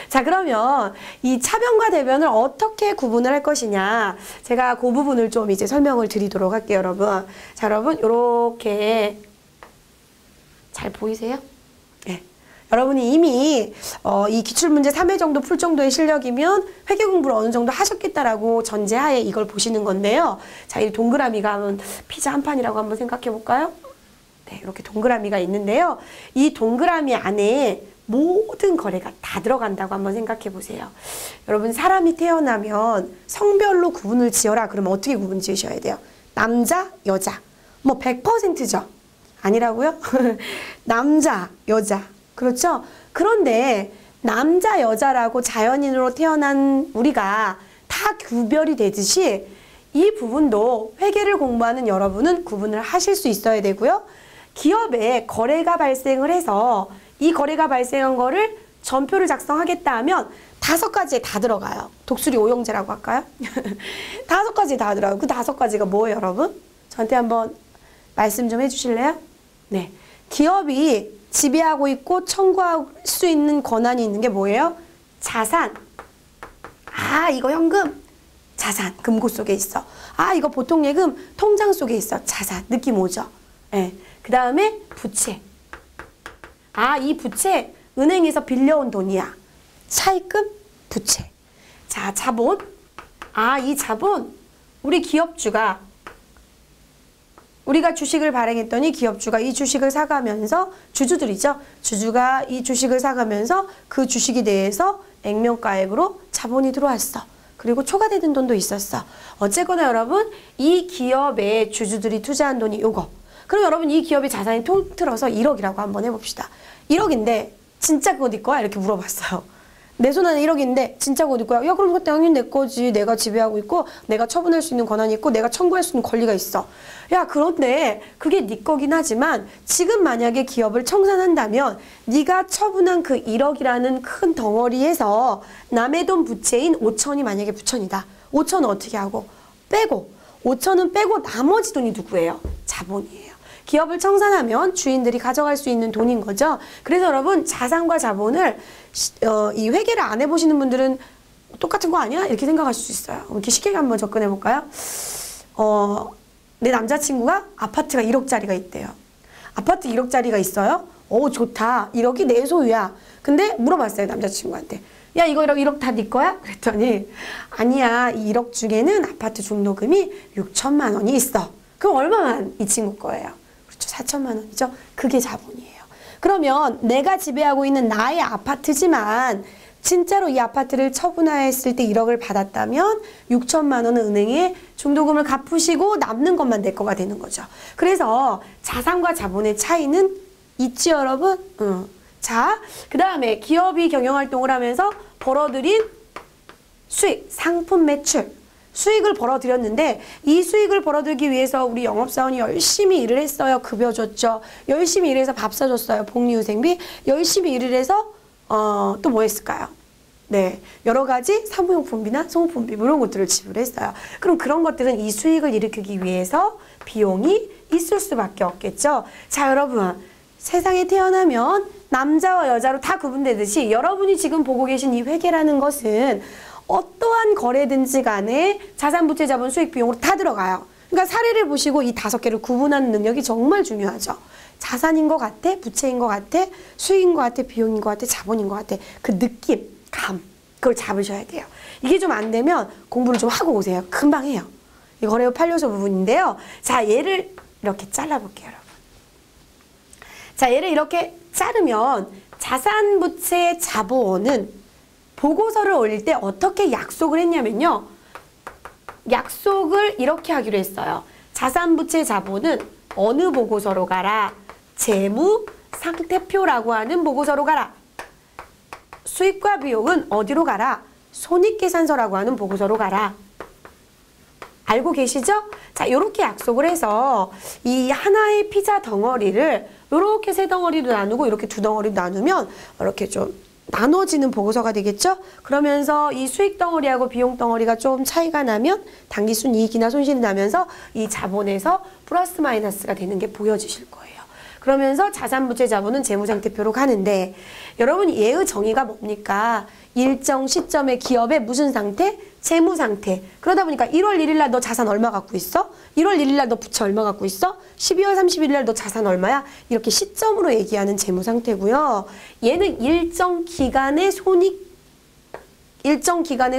자, 그러면 이 차변과 대변을 어떻게 구분을 할 것이냐. 제가 그 부분을 좀 이제 설명을 드리도록 할게요, 여러분. 자, 여러분, 요렇게 잘 보이세요? 네. 여러분이 이미 이 기출문제 3회 정도 풀 정도의 실력이면 회계 공부를 어느 정도 하셨겠다라고 전제하에 이걸 보시는 건데요. 자, 이 동그라미가 하면 피자 한 판이라고 한번 생각해 볼까요? 네, 이렇게 동그라미가 있는데요. 이 동그라미 안에 모든 거래가 다 들어간다고 한번 생각해 보세요. 여러분 사람이 태어나면 성별로 구분을 지어라. 그러면 어떻게 구분 지으셔야 돼요? 남자, 여자. 뭐 100%죠? 아니라고요? 남자, 여자. 그렇죠? 그런데 남자, 여자라고 자연인으로 태어난 우리가 다 구별이 되듯이 이 부분도 회계를 공부하는 여러분은 구분을 하실 수 있어야 되고요. 기업에 거래가 발생을 해서 이 거래가 발생한 거를 전표를 작성하겠다 하면 5가지에 다 들어가요. 독수리 오형제라고 할까요? 5가지 다 들어가요. 그 5가지가 뭐예요, 여러분? 저한테 한번 말씀 좀 해주실래요? 네. 기업이 지배하고 있고 청구할 수 있는 권한이 있는 게 뭐예요? 자산. 아, 이거 현금. 자산. 금고 속에 있어. 아, 이거 보통 예금. 통장 속에 있어. 자산. 느낌 오죠? 네. 그 다음에 부채. 아, 이 부채 은행에서 빌려온 돈이야. 차입금, 부채. 자, 자본. 아, 이 자본. 우리 기업주가 우리가 주식을 발행했더니 기업주가 이 주식을 사가면서 주주들이죠. 주주가 이 주식을 사가면서 그 주식에 대해서 액면가액으로 자본이 들어왔어. 그리고 초과되는 돈도 있었어. 어쨌거나 여러분 이 기업에 주주들이 투자한 돈이 요거. 그럼 여러분 이 기업의 자산이 통틀어서 1억이라고 한번 해봅시다. 1억인데 진짜 그거 네 거야? 이렇게 물어봤어요. 내 손 안에 1억인데 진짜 그거 네 거야? 야, 그럼 그거 당연히 내 거지. 내가 지배하고 있고 내가 처분할 수 있는 권한이 있고 내가 청구할 수 있는 권리가 있어. 야, 그런데 그게 네 거긴 하지만 지금 만약에 기업을 청산한다면 네가 처분한 그 1억이라는 큰 덩어리에서 남의 돈 부채인 5천이 만약에 부천이다. 5천은 어떻게 하고? 빼고 5천은 빼고 나머지 돈이 누구예요? 자본이에요. 기업을 청산하면 주인들이 가져갈 수 있는 돈인 거죠. 그래서 여러분 자산과 자본을 이 회계를 안 해보시는 분들은 똑같은 거 아니야? 이렇게 생각하실 수 있어요. 이렇게 쉽게 한번 접근해 볼까요? 내 남자친구가 아파트가 1억짜리가 있대요. 아파트 1억짜리가 있어요? 오, 좋다. 1억이 내 소유야. 근데 물어봤어요, 남자친구한테. 야, 이거 1억 다 네 거야? 그랬더니 아니야, 이 1억 중에는 아파트 중도금이 6천만 원이 있어. 그럼 얼마만 이 친구 거예요? 그렇죠, 4천만 원이죠. 그게 자본이에요. 그러면 내가 지배하고 있는 나의 아파트지만 진짜로 이 아파트를 처분하였을 때 1억을 받았다면 6천만 원은 은행에 중도금을 갚으시고 남는 것만 내 거가 되는 거죠. 그래서 자산과 자본의 차이는 있지, 여러분? 자, 그 다음에 기업이 경영활동을 하면서 벌어들인 수익, 상품 매출. 수익을 벌어들였는데 이 수익을 벌어들기 위해서 우리 영업사원이 열심히 일을 했어요. 급여 줬죠. 열심히 일해서 밥 사줬어요. 복리후생비. 열심히 일을 해서 또 뭐 했을까요? 네, 여러 가지 사무용품비나 소모품비 이런 것들을 지불했어요. 그럼 그런 것들은 이 수익을 일으키기 위해서 비용이 있을 수밖에 없겠죠. 자, 여러분 세상에 태어나면 남자와 여자로 다 구분되듯이 여러분이 지금 보고 계신 이 회계라는 것은 어떠한 거래든지 간에 자산, 부채, 자본, 수익, 비용으로 다 들어가요. 그러니까 사례를 보시고 이 5개를 구분하는 능력이 정말 중요하죠. 자산인 것 같아, 부채인 것 같아, 수익인 것 같아, 비용인 것 같아, 자본인 것 같아. 그 느낌, 감, 그걸 잡으셔야 돼요. 이게 좀 안 되면 공부를 좀 하고 오세요. 금방 해요. 이 거래후 판례서 부분인데요. 자, 얘를 이렇게 잘라볼게요, 여러분. 자, 얘를 이렇게 자르면 자산, 부채, 자본은 보고서를 올릴 때 어떻게 약속을 했냐면요. 약속을 이렇게 하기로 했어요. 자산, 부채, 자본은 어느 보고서로 가라? 재무 상태표라고 하는 보고서로 가라. 수입과 비용은 어디로 가라? 손익계산서라고 하는 보고서로 가라. 알고 계시죠? 자, 요렇게 약속을 해서 이 하나의 피자 덩어리를 요렇게 3덩어리로 나누고 이렇게 2덩어리로 나누면 이렇게 좀 나눠지는 보고서가 되겠죠? 그러면서 이 수익 덩어리하고 비용 덩어리가 좀 차이가 나면 당기순이익이나 손실이 나면서 이 자본에서 플러스 마이너스가 되는 게 보여지실 거예요. 그러면서 자산, 부채, 자본은 재무상태표로 가는데 여러분 얘의 정의가 뭡니까? 일정 시점의 기업의 무슨 상태? 재무 상태. 그러다 보니까 1월 1일 날 너 자산 얼마 갖고 있어? 1월 1일 날 너 부채 얼마 갖고 있어? 12월 31일 날 너 자산 얼마야? 이렇게 시점으로 얘기하는 재무 상태고요. 얘는 일정 기간의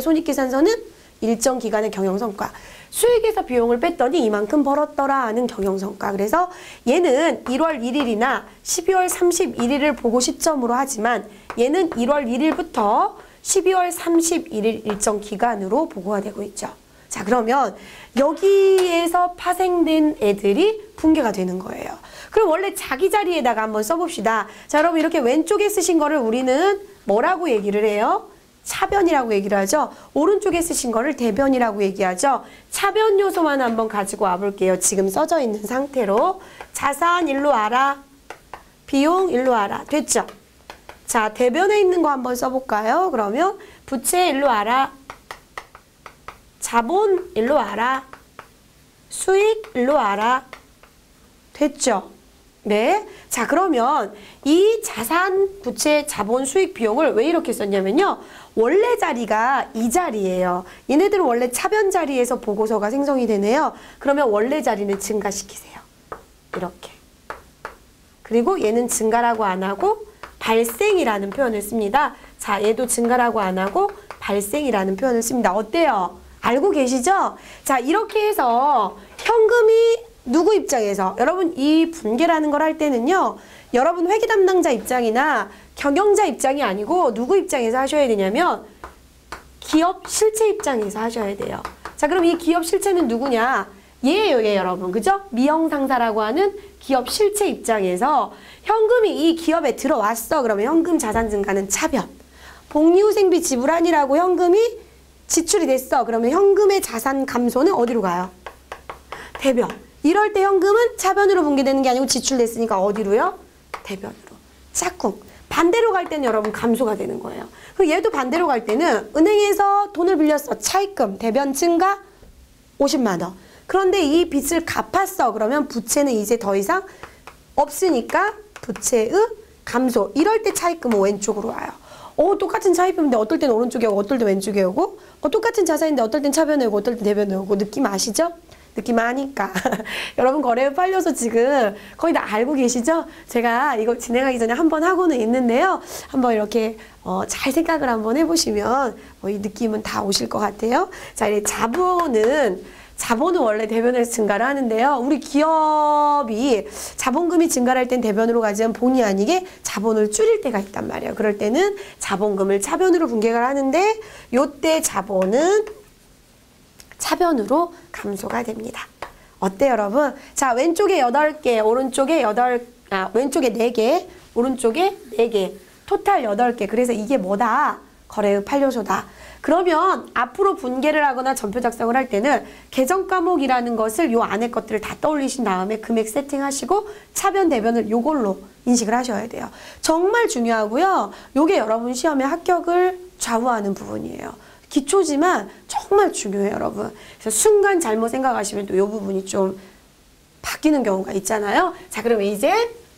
손익계산서는 일정 기간의 경영성과. 수익에서 비용을 뺐더니 이만큼 벌었더라 하는 경영성과. 그래서 얘는 1월 1일이나 12월 31일을 보고 시점으로 하지만 얘는 1월 1일부터 12월 31일 일정 기간으로 보고가 되고 있죠. 자, 그러면 여기에서 파생된 애들이 분개가 되는 거예요. 그럼 원래 자기 자리에다가 한번 써봅시다. 자, 여러분 이렇게 왼쪽에 쓰신 거를 우리는 뭐라고 얘기를 해요? 차변이라고 얘기를 하죠. 오른쪽에 쓰신 거를 대변이라고 얘기하죠. 차변 요소만 한번 가지고 와볼게요. 지금 써져 있는 상태로. 자산 일로 와라. 비용 일로 와라. 됐죠? 자, 대변에 있는 거 한번 써볼까요? 그러면 부채 일로 와라. 자본 일로 와라. 수익 일로 와라. 됐죠? 네. 자, 그러면 이 자산, 부채, 자본, 수익, 비용을 왜 이렇게 썼냐면요. 원래 자리가 이 자리예요. 얘네들은 원래 차변 자리에서 보고서가 생성이 되네요. 그러면 원래 자리는 증가시키세요. 이렇게. 그리고 얘는 증가라고 안 하고 발생이라는 표현을 씁니다. 자, 얘도 증가라고 안 하고 발생이라는 표현을 씁니다. 어때요? 알고 계시죠? 자, 이렇게 해서 현금이 누구 입장에서 여러분 이 분계라는 걸 할 때는요. 여러분 회계 담당자 입장이나 경영자 입장이 아니고 누구 입장에서 하셔야 되냐면 기업 실체 입장에서 하셔야 돼요. 자, 그럼 이 기업 실체는 누구냐? 얘예요, 얘 여러분. 그죠? 미형상사라고 하는 기업 실체 입장에서 현금이 이 기업에 들어왔어. 그러면 현금 자산 증가는 차변. 복리후생비 지불안이라고 현금이 지출이 됐어. 그러면 현금의 자산 감소는 어디로 가요? 대변. 이럴 때 현금은 차변으로 분기되는 게 아니고 지출됐으니까 어디로요? 대변으로. 짝꿍. 반대로 갈 때는 여러분 감소가 되는 거예요. 그리고 얘도 반대로 갈 때는 은행에서 돈을 빌렸어. 차입금. 대변 증가 50만 원. 그런데 이 빚을 갚았어. 그러면 부채는 이제 더 이상 없으니까 부채의 감소. 이럴 때 차입금은 왼쪽으로 와요. 똑같은 차입금인데 어떨 때는 오른쪽에 오고 어떨 때 왼쪽에 오고 똑같은 자산인데 어떨 땐 차변에 오고 어떨 땐 대변에 오고 느낌 아시죠? 느낌 아니까. 여러분 거래에 팔려서 지금 거의 다 알고 계시죠? 제가 이거 진행하기 전에 한번 하고는 있는데요. 한번 이렇게 잘 생각을 한번 해보시면 이 느낌은 다 오실 것 같아요. 자, 이 자본은 원래 대변에서 증가를 하는데요. 우리 기업이 자본금이 증가를 할 땐 대변으로 가지만 본의 아니게 자본을 줄일 때가 있단 말이에요. 그럴 때는 자본금을 차변으로 분계를 하는데 요때 자본은 차변으로 감소가 됩니다. 어때요, 여러분? 자, 왼쪽에 8개, 오른쪽에 왼쪽에 4개, 오른쪽에 4개. 토탈 8개. 그래서 이게 뭐다? 거래의 판료소다. 그러면 앞으로 분계를 하거나 전표 작성을 할 때는 계정 과목이라는 것을 요 안에 것들을 다 떠올리신 다음에 금액 세팅하시고 차변 대변을 요걸로 인식을 하셔야 돼요. 정말 중요하고요. 요게 여러분 시험에 합격을 좌우하는 부분이에요. 기초지만 정말 중요해요, 여러분. 그래서 순간 잘못 생각하시면 또 요 부분이 좀 바뀌는 경우가 있잖아요. 자, 그럼 이제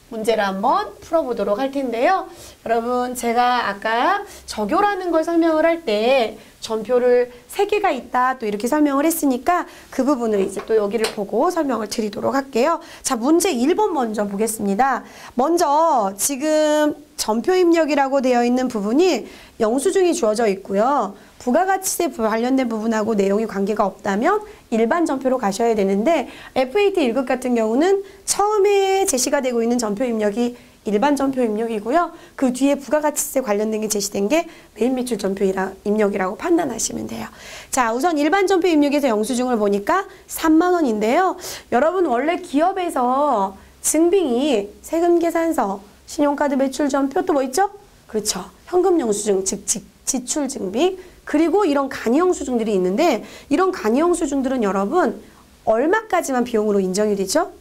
문제를 한번 풀어보도록 할 텐데요. 여러분, 제가 아까 적요라는 걸 설명을 할 때 전표를 3개가 있다 또 이렇게 설명을 했으니까 그 부분을 이제 또 여기를 보고 설명을 드리도록 할게요. 자, 문제 1번 먼저 보겠습니다. 먼저 지금 전표 입력이라고 되어 있는 부분이 영수증이 주어져 있고요. 부가가치세 관련된 부분하고 내용이 관계가 없다면 일반 전표로 가셔야 되는데 FAT 1급 같은 경우는 처음에 제시가 되고 있는 전표 입력이 일반 전표 입력이고요. 그 뒤에 부가가치세 관련된 게 제시된 게 매입매출 전표 입력이라고 판단하시면 돼요. 자, 우선 일반 전표 입력에서 영수증을 보니까 3만 원인데요. 여러분 원래 기업에서 증빙이 세금계산서, 신용카드 매출 전표 또 뭐 있죠? 그렇죠. 현금 영수증, 즉 지출 증빙. 그리고 이런 간이 영수증들이 있는데 이런 간이 영수증들은 여러분 얼마까지만 비용으로 인정이 되죠?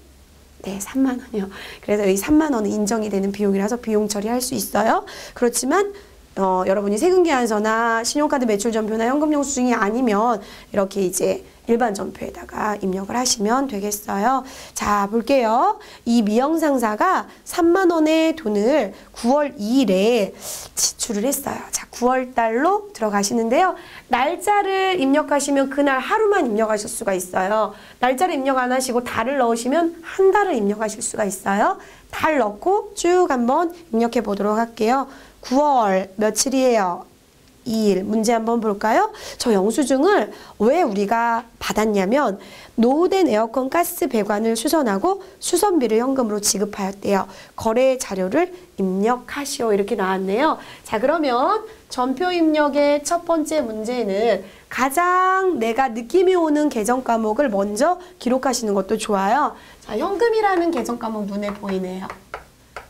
네, 3만 원이요. 그래서 이 3만 원은 인정이 되는 비용이라서 비용 처리할 수 있어요. 그렇지만 여러분이 세금계산서나 신용카드 매출 전표나 현금 영수증이 아니면 이렇게 이제 일반 전표에다가 입력을 하시면 되겠어요. 자, 볼게요. 이 미영상사가 3만 원의 돈을 9월 2일에 지출을 했어요. 자, 9월 달로 들어가시는데요. 날짜를 입력하시면 그날 하루만 입력하실 수가 있어요. 날짜를 입력 안 하시고 달을 넣으시면 한 달을 입력하실 수가 있어요. 달 넣고 쭉 한번 입력해 보도록 할게요. 9월 며칠이에요? 2일. 문제 한번 볼까요? 저 영수증을 왜 우리가 받았냐면 노후된 에어컨 가스 배관을 수선하고 수선비를 현금으로 지급하였대요. 거래 자료를 입력하시오. 이렇게 나왔네요. 자, 그러면 전표 입력의 첫 번째 문제는 가장 내가 느낌이 오는 계정 과목을 먼저 기록하시는 것도 좋아요. 자, 현금이라는 계정 과목 눈에 보이네요.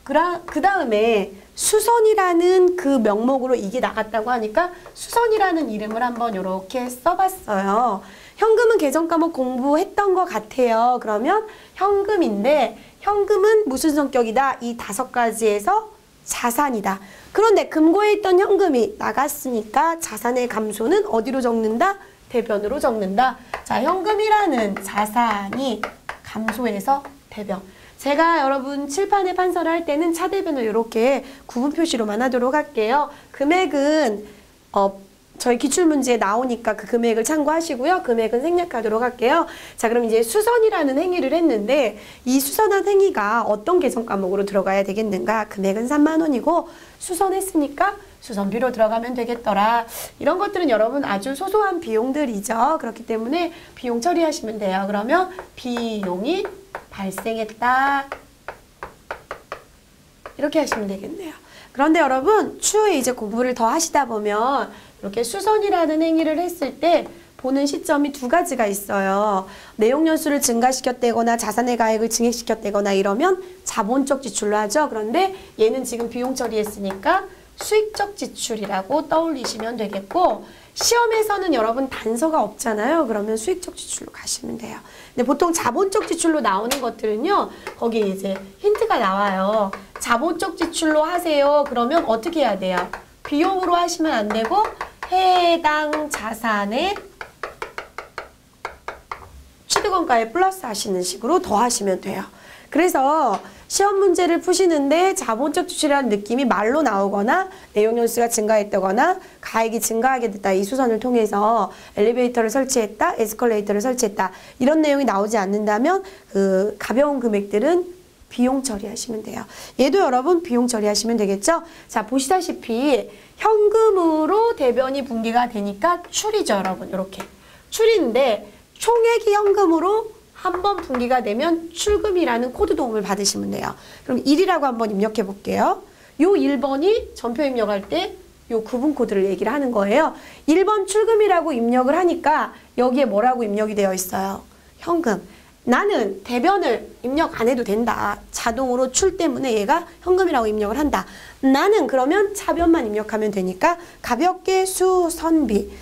그 다음에 수선이라는 그 명목으로 이게 나갔다고 하니까 수선이라는 이름을 한번 이렇게 써봤어요. 현금은 계정 과목 공부했던 것 같아요. 그러면 현금인데 현금은 무슨 성격이다? 이 5가지에서 자산이다. 그런데 금고에 있던 현금이 나갔으니까 자산의 감소는 어디로 적는다? 대변으로 적는다. 자, 현금이라는 자산이 감소해서 대변. 제가 여러분 칠판에 판서를 할 때는 차대변을 이렇게 구분 표시로만 하도록 할게요. 금액은 저희 기출문제에 나오니까 그 금액을 참고하시고요. 금액은 생략하도록 할게요. 자, 그럼 이제 수선이라는 행위를 했는데 이 수선한 행위가 어떤 계정 과목으로 들어가야 되겠는가? 금액은 3만 원이고 수선했으니까 수선비로 들어가면 되겠더라. 이런 것들은 여러분 아주 소소한 비용들이죠. 그렇기 때문에 비용 처리하시면 돼요. 그러면 비용이 발생했다. 이렇게 하시면 되겠네요. 그런데 여러분 추후에 이제 공부를 더 하시다 보면 이렇게 수선이라는 행위를 했을 때 보는 시점이 두 가지가 있어요. 내용 연수를 증가시켰다거나 자산의 가액을 증액시켰다거나 이러면 자본적 지출로 하죠. 그런데 얘는 지금 비용 처리했으니까 수익적 지출이라고 떠올리시면 되겠고, 시험에서는 여러분 단서가 없잖아요. 그러면 수익적 지출로 가시면 돼요. 근데 보통 자본적 지출로 나오는 것들은요, 거기에 이제 힌트가 나와요. 자본적 지출로 하세요. 그러면 어떻게 해야 돼요? 비용으로 하시면 안 되고 해당 자산의 취득원가에 플러스 하시는 식으로 더 하시면 돼요. 그래서 시험 문제를 푸시는데 자본적 지출이라는 느낌이 말로 나오거나 내용 연수가 증가했다거나 가액이 증가하게 됐다. 이 수선을 통해서 엘리베이터를 설치했다, 에스컬레이터를 설치했다. 이런 내용이 나오지 않는다면 그 가벼운 금액들은 비용 처리하시면 돼요. 얘도 여러분 비용 처리하시면 되겠죠? 자, 보시다시피 현금으로 대변이 분기가 되니까 출이죠, 여러분. 이렇게. 출인데 총액이 현금으로 한 번 분기가 되면 출금이라는 코드 도움을 받으시면 돼요. 그럼 1이라고 한번 입력해 볼게요. 요 1번이 전표 입력할 때 요 구분 코드를 얘기를 하는 거예요. 1번 출금이라고 입력을 하니까 여기에 뭐라고 입력이 되어 있어요? 현금. 나는 대변을 입력 안 해도 된다. 자동으로 출 때문에 얘가 현금이라고 입력을 한다. 나는 그러면 차변만 입력하면 되니까 가볍게 수선비.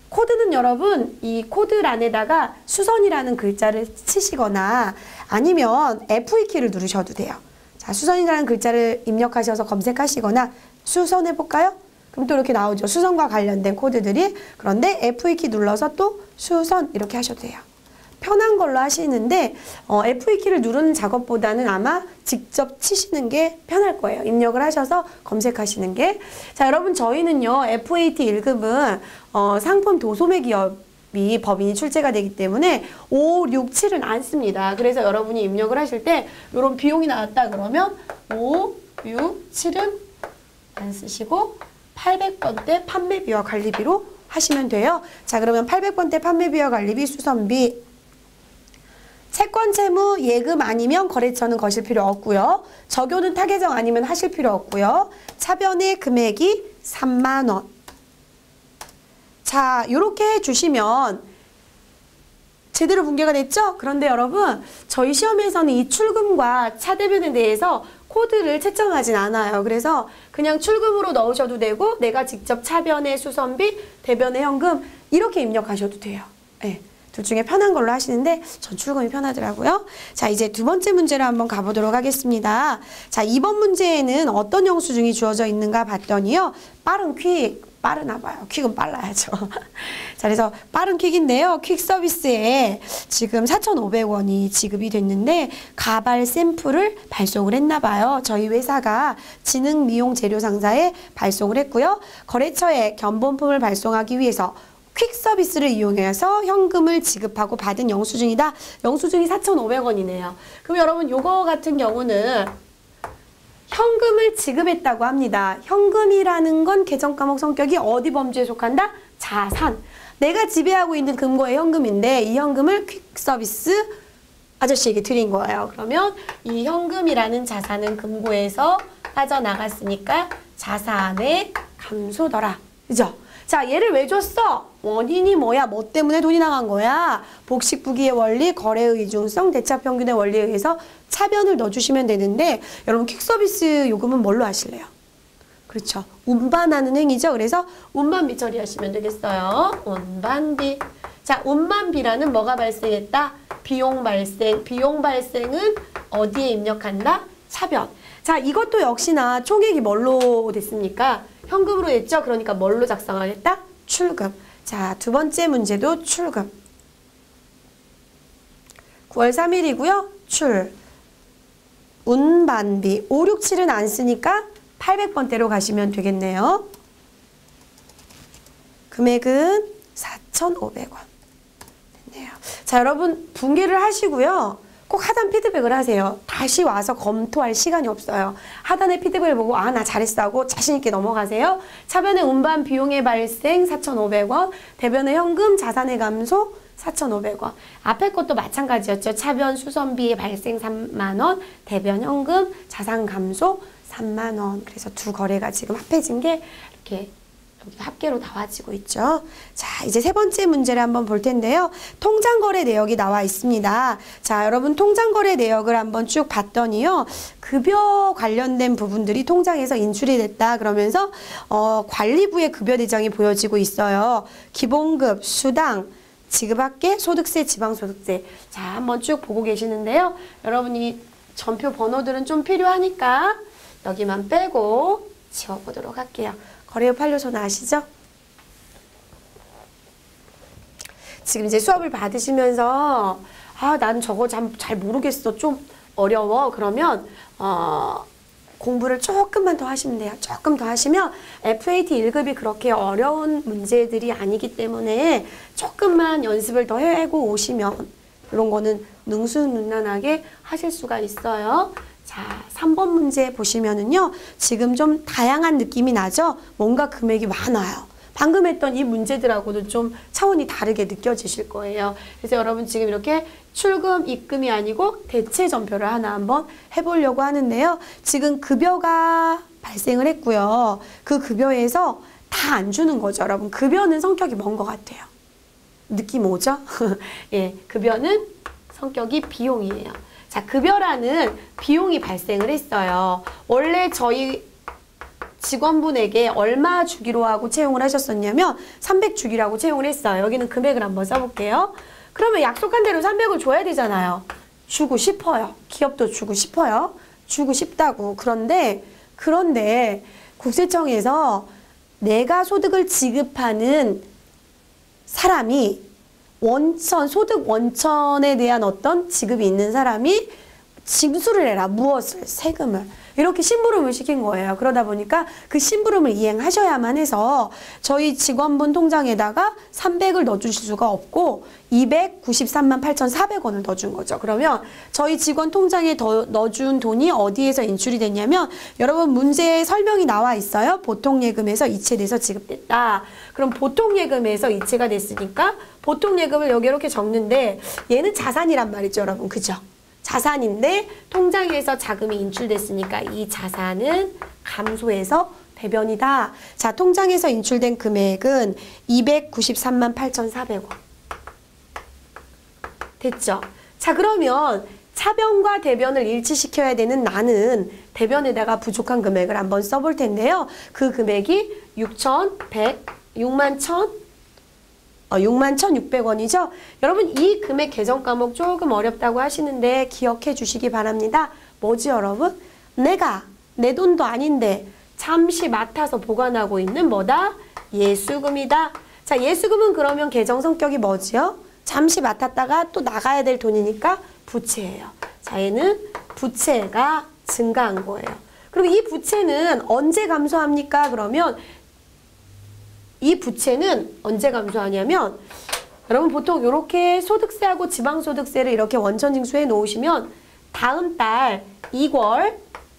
코드는 여러분 이 코드란에다가 수선이라는 글자를 치시거나 아니면 F2 키를 누르셔도 돼요. 자, 수선이라는 글자를 입력하셔서 검색하시거나 수선해 볼까요? 그럼 또 이렇게 나오죠. 수선과 관련된 코드들이. 그런데 F2 키 눌러서 또 수선 이렇게 하셔도 돼요. 편한 걸로 하시는데 F2 키를 누르는 작업보다는 아마 직접 치시는 게 편할 거예요. 입력을 하셔서 검색하시는 게. 자, 여러분 저희는요. FAT 1급은 상품 도소매 기업이 법인이 출제가 되기 때문에 5, 6, 7은 안 씁니다. 그래서 여러분이 입력을 하실 때 이런 비용이 나왔다 그러면 5, 6, 7은 안 쓰시고 800번대 판매비와 관리비로 하시면 돼요. 자, 그러면 800번대 판매비와 관리비 수선비 채권 채무 예금 아니면 거래처는 거실 필요 없고요. 적요는 타계정 아니면 하실 필요 없고요. 차변의 금액이 3만 원. 자, 요렇게 해주시면 제대로 분계가 됐죠? 그런데 여러분 저희 시험에서는 이 출금과 차대변에 대해서 코드를 채점하진 않아요. 그래서 그냥 출금으로 넣으셔도 되고 내가 직접 차변의 수선비, 대변의 현금 이렇게 입력하셔도 돼요. 네. 둘 중에 편한 걸로 하시는데 전 출금이 편하더라고요. 자, 이제 두 번째 문제로 한번 가보도록 하겠습니다. 자, 이번 문제에는 어떤 영수증이 주어져 있는가 봤더니요. 빠른 퀵, 빠르나 봐요. 퀵은 빨라야죠. 자, 그래서 빠른 퀵인데요. 퀵 서비스에 지금 4,500원이 지급이 됐는데 가발 샘플을 발송을 했나 봐요. 저희 회사가 지능 미용 재료 상사에 발송을 했고요. 거래처에 견본품을 발송하기 위해서 퀵 서비스를 이용해서 현금을 지급하고 받은 영수증이다. 영수증이 4,500원이네요. 그럼 여러분 요거 같은 경우는 현금을 지급했다고 합니다. 현금이라는 건 계정 과목 성격이 어디 범주에 속한다? 자산. 내가 지배하고 있는 금고의 현금인데 이 현금을 퀵 서비스 아저씨에게 드린 거예요. 그러면 이 현금이라는 자산은 금고에서 빠져나갔으니까 자산의 감소더라. 그죠? 자, 얘를 왜 줬어? 원인이 뭐야? 뭐 때문에 돈이 나간 거야? 복식부기의 원리, 거래의 이중성, 대차평균의 원리에 의해서 차변을 넣어주시면 되는데 여러분 퀵서비스 요금은 뭘로 하실래요? 그렇죠. 운반하는 행위죠. 그래서 운반비 처리하시면 되겠어요. 운반비. 자, 운반비라는 뭐가 발생했다? 비용 발생. 비용 발생은 어디에 입력한다? 차변. 자, 이것도 역시나 총액이 뭘로 됐습니까? 현금으로 됐죠? 그러니까 뭘로 작성하겠다? 출금. 자, 두 번째 문제도 출금. 9월 3일이고요. 운반비. 5, 6, 7은 안 쓰니까 800번대로 가시면 되겠네요. 금액은 4,500원. 됐네요. 자, 여러분 분개를 하시고요. 꼭 하단 피드백을 하세요. 다시 와서 검토할 시간이 없어요. 하단의 피드백을 보고 아, 나 잘했어 하고 자신 있게 넘어가세요. 차변의 운반 비용의 발생 4,500원, 대변의 현금 자산의 감소 4,500원. 앞에 것도 마찬가지였죠. 차변 수선비의 발생 3만원, 대변 현금 자산 감소 3만원. 그래서 두 거래가 지금 합해진 게 이렇게 여기 합계로 나와지고 있죠. 자, 이제 세 번째 문제를 한번 볼 텐데요. 통장거래 내역이 나와 있습니다. 자, 여러분 통장거래 내역을 한번 쭉 봤더니요. 급여 관련된 부분들이 통장에서 인출이 됐다. 그러면서 관리부의 급여 대장이 보여지고 있어요. 기본급, 수당, 지급학계, 소득세, 지방소득세. 자, 한번 쭉 보고 계시는데요. 여러분이 전표 번호들은 좀 필요하니까 여기만 빼고 지워보도록 할게요. 거래후 판료서는 아시죠? 지금 이제 수업을 받으시면서 아, 난 저거 잘 모르겠어. 좀 어려워. 그러면 공부를 조금만 더 하시면 돼요. 조금 더 하시면 FAT 1급이 그렇게 어려운 문제들이 아니기 때문에 조금만 연습을 더 해고 오시면 이런 거는 능수능란하게 하실 수가 있어요. 자, 3번 문제 보시면은요. 지금 좀 다양한 느낌이 나죠? 뭔가 금액이 많아요. 방금 했던 이 문제들하고도 좀 차원이 다르게 느껴지실 거예요. 그래서 여러분 지금 이렇게 출금, 입금이 아니고 대체 전표를 하나 한번 해보려고 하는데요. 지금 급여가 발생을 했고요. 그 급여에서 다 안 주는 거죠. 여러분 급여는 성격이 뭔 것 같아요? 느낌 오죠? 예, 급여는 성격이 비용이에요. 자, 급여라는 비용이 발생을 했어요. 원래 저희 직원분에게 얼마 주기로 하고 채용을 하셨었냐면 300 주기라고 채용을 했어요. 여기는 금액을 한번 써볼게요. 그러면 약속한 대로 300을 줘야 되잖아요. 주고 싶어요. 기업도 주고 싶어요. 주고 싶다고. 그런데 국세청에서 내가 소득을 지급하는 사람이 소득 원천에 대한 어떤 지급이 있는 사람이 징수를 해라. 무엇을? 세금을. 이렇게 심부름을 시킨 거예요. 그러다 보니까 그 심부름을 이행하셔야만 해서 저희 직원분 통장에다가 300을 넣어주실 수가 없고 293만 8,400원을 넣어준 거죠. 그러면 저희 직원 통장에 더 넣어준 돈이 어디에서 인출이 됐냐면 여러분 문제에 설명이 나와 있어요. 보통예금에서 이체돼서 지급됐다. 그럼 보통예금에서 이체가 됐으니까 보통예금을 여기 이렇게 적는데 얘는 자산이란 말이죠. 여러분. 그죠? 자산인데 통장에서 자금이 인출됐으니까 이 자산은 감소해서 대변이다. 자, 통장에서 인출된 금액은 293만 8,400원. 됐죠? 자, 그러면 차변과 대변을 일치시켜야 되는 나는 대변에다가 부족한 금액을 한번 써볼 텐데요. 그 금액이 61,600원이죠. 여러분 이 금액 계정 과목 조금 어렵다고 하시는데 기억해 주시기 바랍니다. 뭐지 여러분? 내 돈도 아닌데 잠시 맡아서 보관하고 있는 뭐다? 예수금이다. 자, 예수금은 그러면 계정 성격이 뭐지요? 잠시 맡았다가 또 나가야 될 돈이니까 부채예요. 자, 얘는 부채가 증가한 거예요. 그럼 이 부채는 언제 감소합니까? 그러면 이 부채는 언제 감소하냐면 여러분 보통 이렇게 소득세하고 지방소득세를 이렇게 원천징수해 놓으시면 다음 달 2월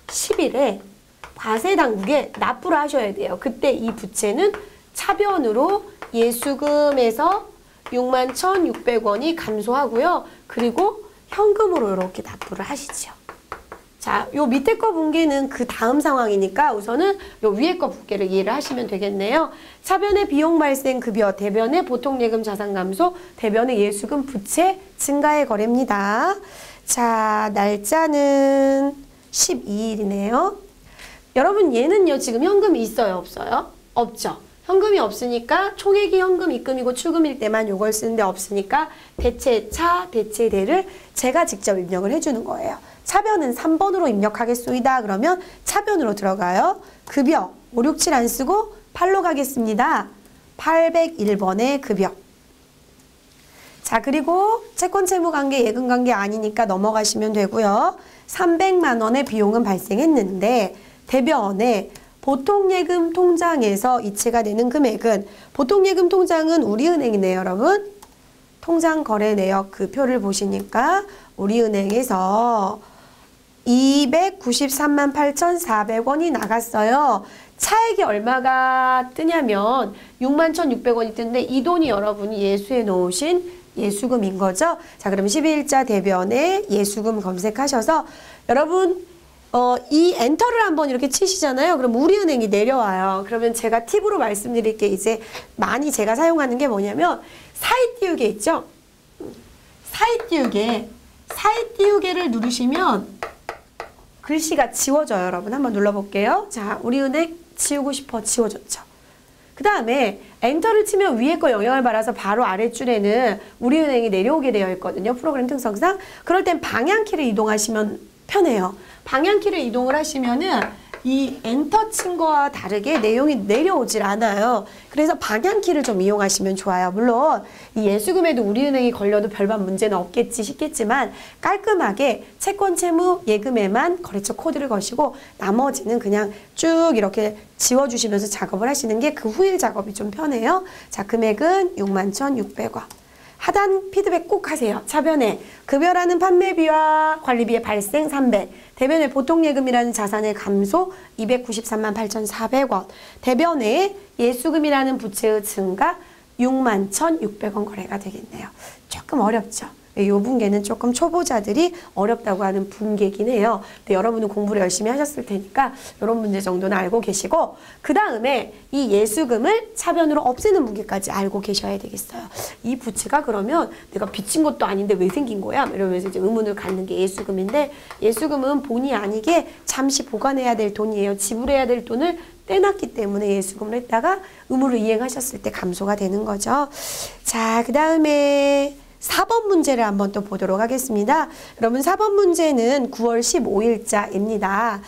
10일에 과세당국에 납부를 하셔야 돼요. 그때 이 부채는 차변으로 예수금에서 61,600원이 감소하고요. 그리고 현금으로 이렇게 납부를 하시죠. 자, 요 밑에 거 분계는 그 다음 상황이니까 우선은 요 위에 거 분계를 이해를 하시면 되겠네요. 차변의 비용 발생 급여, 대변의 보통예금 자산 감소, 대변의 예수금 부채 증가의 거래입니다. 자, 날짜는 12일이네요. 여러분 얘는요 지금 현금이 있어요 없어요? 없죠. 현금이 없으니까 총액이 현금 입금이고 출금일 때만 요걸 쓰는데 없으니까 대체차, 대체대를 제가 직접 입력을 해주는 거예요. 차변은 3번으로 입력하겠소이다. 그러면 차변으로 들어가요. 급여 567 안 쓰고 8로 가겠습니다. 801번의 급여. 자, 그리고 채권 채무 관계, 예금 관계 아니니까 넘어가시면 되고요. 300만 원의 비용은 발생했는데 대변에 보통예금 통장에서 이체가 되는 금액은, 보통예금 통장은 우리은행이네요, 여러분. 통장 거래 내역 그 표를 보시니까 우리은행에서 293만 8,400원이 나갔어요. 차액이 얼마가 뜨냐면 61,600원이 뜨는데 이 돈이 여러분이 예수에 놓으신 예수금인 거죠. 자, 그럼 12일자 대변에 예수금 검색하셔서 여러분 이 엔터를 한번 이렇게 치시잖아요. 그럼 우리은행이 내려와요. 그러면 제가 팁으로 말씀드릴 게 이제 많이 제가 사용하는 게 뭐냐면 사이 띄우개 있죠? 사이 띄우개를 누르시면 글씨가 지워져요. 여러분 한번 눌러볼게요. 자, 우리은행 지우고 싶어. 지워졌죠. 그 다음에 엔터를 치면 위에 거 영향을 받아서 바로 아랫줄에는 우리은행이 내려오게 되어 있거든요. 프로그램 특성상. 그럴 땐 방향키를 이동하시면 편해요. 방향키를 이동을 하시면은 이 엔터 친 거와 다르게 내용이 내려오질 않아요. 그래서 방향키를 좀 이용하시면 좋아요. 물론 이 예수금에도 우리은행이 걸려도 별반 문제는 없겠지 싶겠지만 깔끔하게 채권 채무 예금에만 거래처 코드를 거시고 나머지는 그냥 쭉 이렇게 지워주시면서 작업을 하시는 게 그 후일 작업이 좀 편해요. 자, 금액은 61,600원. 하단 피드백 꼭 하세요. 차변에 급여라는 판매비와 관리비의 발생 300, 대변에 보통예금이라는 자산의 감소 293만 8,400원, 대변에 예수금이라는 부채의 증가 61,600원 거래가 되겠네요. 조금 어렵죠. 이 분계는 조금 초보자들이 어렵다고 하는 분계긴 해요. 근데 여러분은 공부를 열심히 하셨을 테니까 이런 문제 정도는 알고 계시고, 그 다음에 이 예수금을 차변으로 없애는 분계까지 알고 계셔야 되겠어요. 이 부채가 그러면 내가 빚진 것도 아닌데 왜 생긴 거야? 이러면서 이제 의문을 갖는 게 예수금인데, 예수금은 본의 아니게 잠시 보관해야 될 돈이에요. 지불해야 될 돈을 떼놨기 때문에 예수금을 했다가 의무를 이행하셨을 때 감소가 되는 거죠. 자, 그 다음에 4번 문제를 한번 또 보도록 하겠습니다. 여러분 4번 문제는 9월 15일자입니다.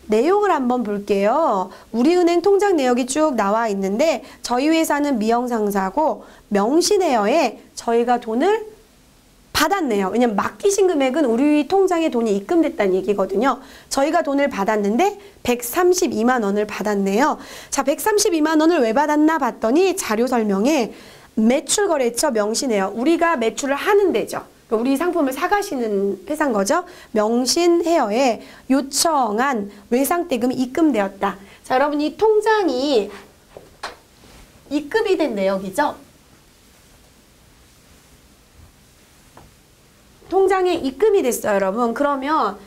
내용을 한번 볼게요. 우리은행 통장 내역이 쭉 나와 있는데 저희 회사는 미영상사고 명신에어에 저희가 돈을 받았네요. 왜냐면 맡기신 금액은 우리 통장에 돈이 입금됐다는 얘기거든요. 저희가 돈을 받았는데 132만 원을 받았네요. 자, 132만 원을 왜 받았나 봤더니 자료 설명에 매출 거래처 명신해요. 우리가 매출을 하는 데죠. 우리 상품을 사가시는 회사인 거죠. 명신헤어에 요청한 외상대금이 입금되었다. 자, 여러분 이 통장이 입금이 된 내역이죠. 통장에 입금이 됐어요, 여러분. 그러면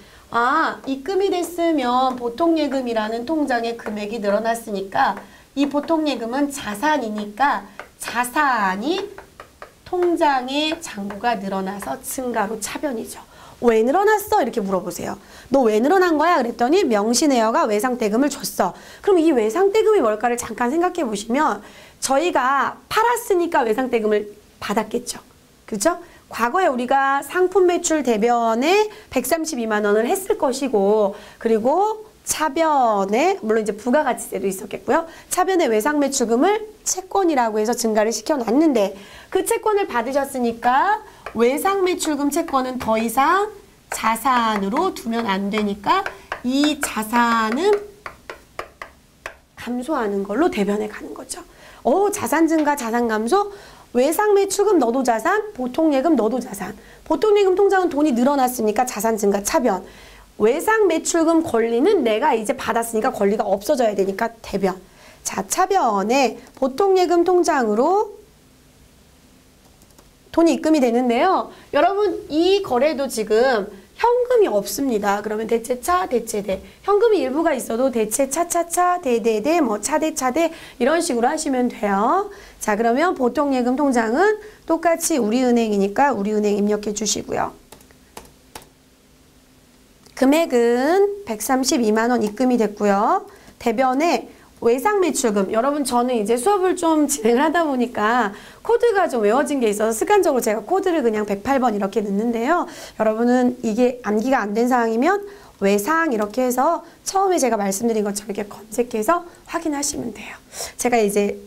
입금이 됐으면 보통예금이라는 통장의 금액이 늘어났으니까 이 보통예금은 자산이니까 자산이 통장의 잔고가 늘어나서 증가로 차변이죠. 왜 늘어났어? 이렇게 물어보세요. 너 왜 늘어난 거야? 그랬더니 명신에어가 외상대금을 줬어. 그럼 이 외상대금이 뭘까를 잠깐 생각해 보시면 저희가 팔았으니까 외상대금을 받았겠죠. 그렇죠? 과거에 우리가 상품 매출 대변에 132만 원을 했을 것이고, 그리고 차변에 물론 이제 부가가치세도 있었겠고요. 차변에 외상매출금을 채권이라고 해서 증가를 시켜놨는데 그 채권을 받으셨으니까 외상매출금 채권은 더 이상 자산으로 두면 안 되니까 이 자산은 감소하는 걸로 대변에 가는 거죠. 자산 증가, 자산 감소, 외상매출금 너도 자산, 보통예금 너도 자산. 보통예금 통장은 돈이 늘어났으니까 자산 증가 차변. 외상매출금 권리는 내가 이제 받았으니까 권리가 없어져야 되니까 대변. 자, 차변에 보통예금 통장으로 돈이 입금이 되는데요. 여러분 이 거래도 지금 현금이 없습니다. 그러면 대체차, 대체대. 현금이 일부가 있어도 대체차, 차차, 대대대, 뭐 차대, 차대 이런 식으로 하시면 돼요. 자, 그러면 보통예금 통장은 똑같이 우리은행이니까 우리은행 입력해 주시고요. 금액은 132만 원 입금이 됐고요. 대변에 외상매출금. 여러분 저는 이제 수업을 좀 진행을 하다 보니까 코드가 좀 외워진 게 있어서 습관적으로 제가 코드를 그냥 108번 이렇게 넣는데요. 여러분은 이게 암기가 안 된 상황이면 외상 이렇게 해서 처음에 제가 말씀드린 것처럼 이렇게 검색해서 확인하시면 돼요. 제가 이제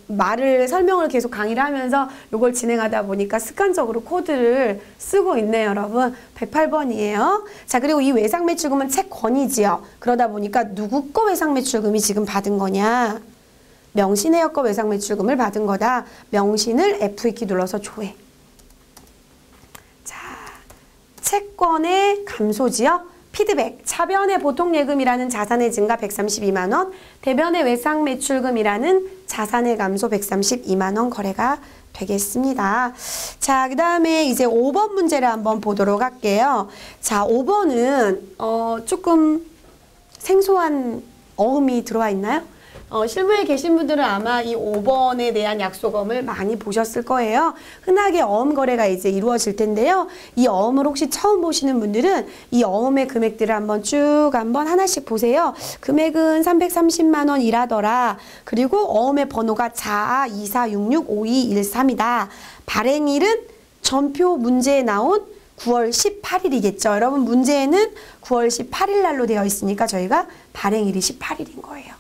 설명을 계속 강의를 하면서 이걸 진행하다 보니까 습관적으로 코드를 쓰고 있네요, 여러분. 108번이에요. 자, 그리고 이 외상매출금은 채권이지요. 그러다 보니까 누구 거 외상매출금이 지금 받은 거냐? 명신해역 거 외상매출금을 받은 거다. 명신을 F2키 눌러서 조회. 자, 채권의 감소지요. 피드백, 차변의 보통예금이라는 자산의 증가 132만 원, 대변의 외상매출금이라는 자산의 감소 132만 원 거래가 되겠습니다. 자, 그 다음에 이제 5번 문제를 한번 보도록 할게요. 자, 5번은 조금 생소한 어음이 들어와 있나요? 실무에 계신 분들은 아마 이 5번에 대한 약속어음을 많이 보셨을 거예요. 흔하게 어음 거래가 이제 이루어질 텐데요. 이 어음을 혹시 처음 보시는 분들은 이 어음의 금액들을 한번 하나씩 보세요. 금액은 330만 원이라더라. 그리고 어음의 번호가 4424665213이다. 발행일은 전표 문제에 나온 9월 18일이겠죠. 여러분 문제에는 9월 18일 날로 되어 있으니까 저희가 발행일이 18일인 거예요.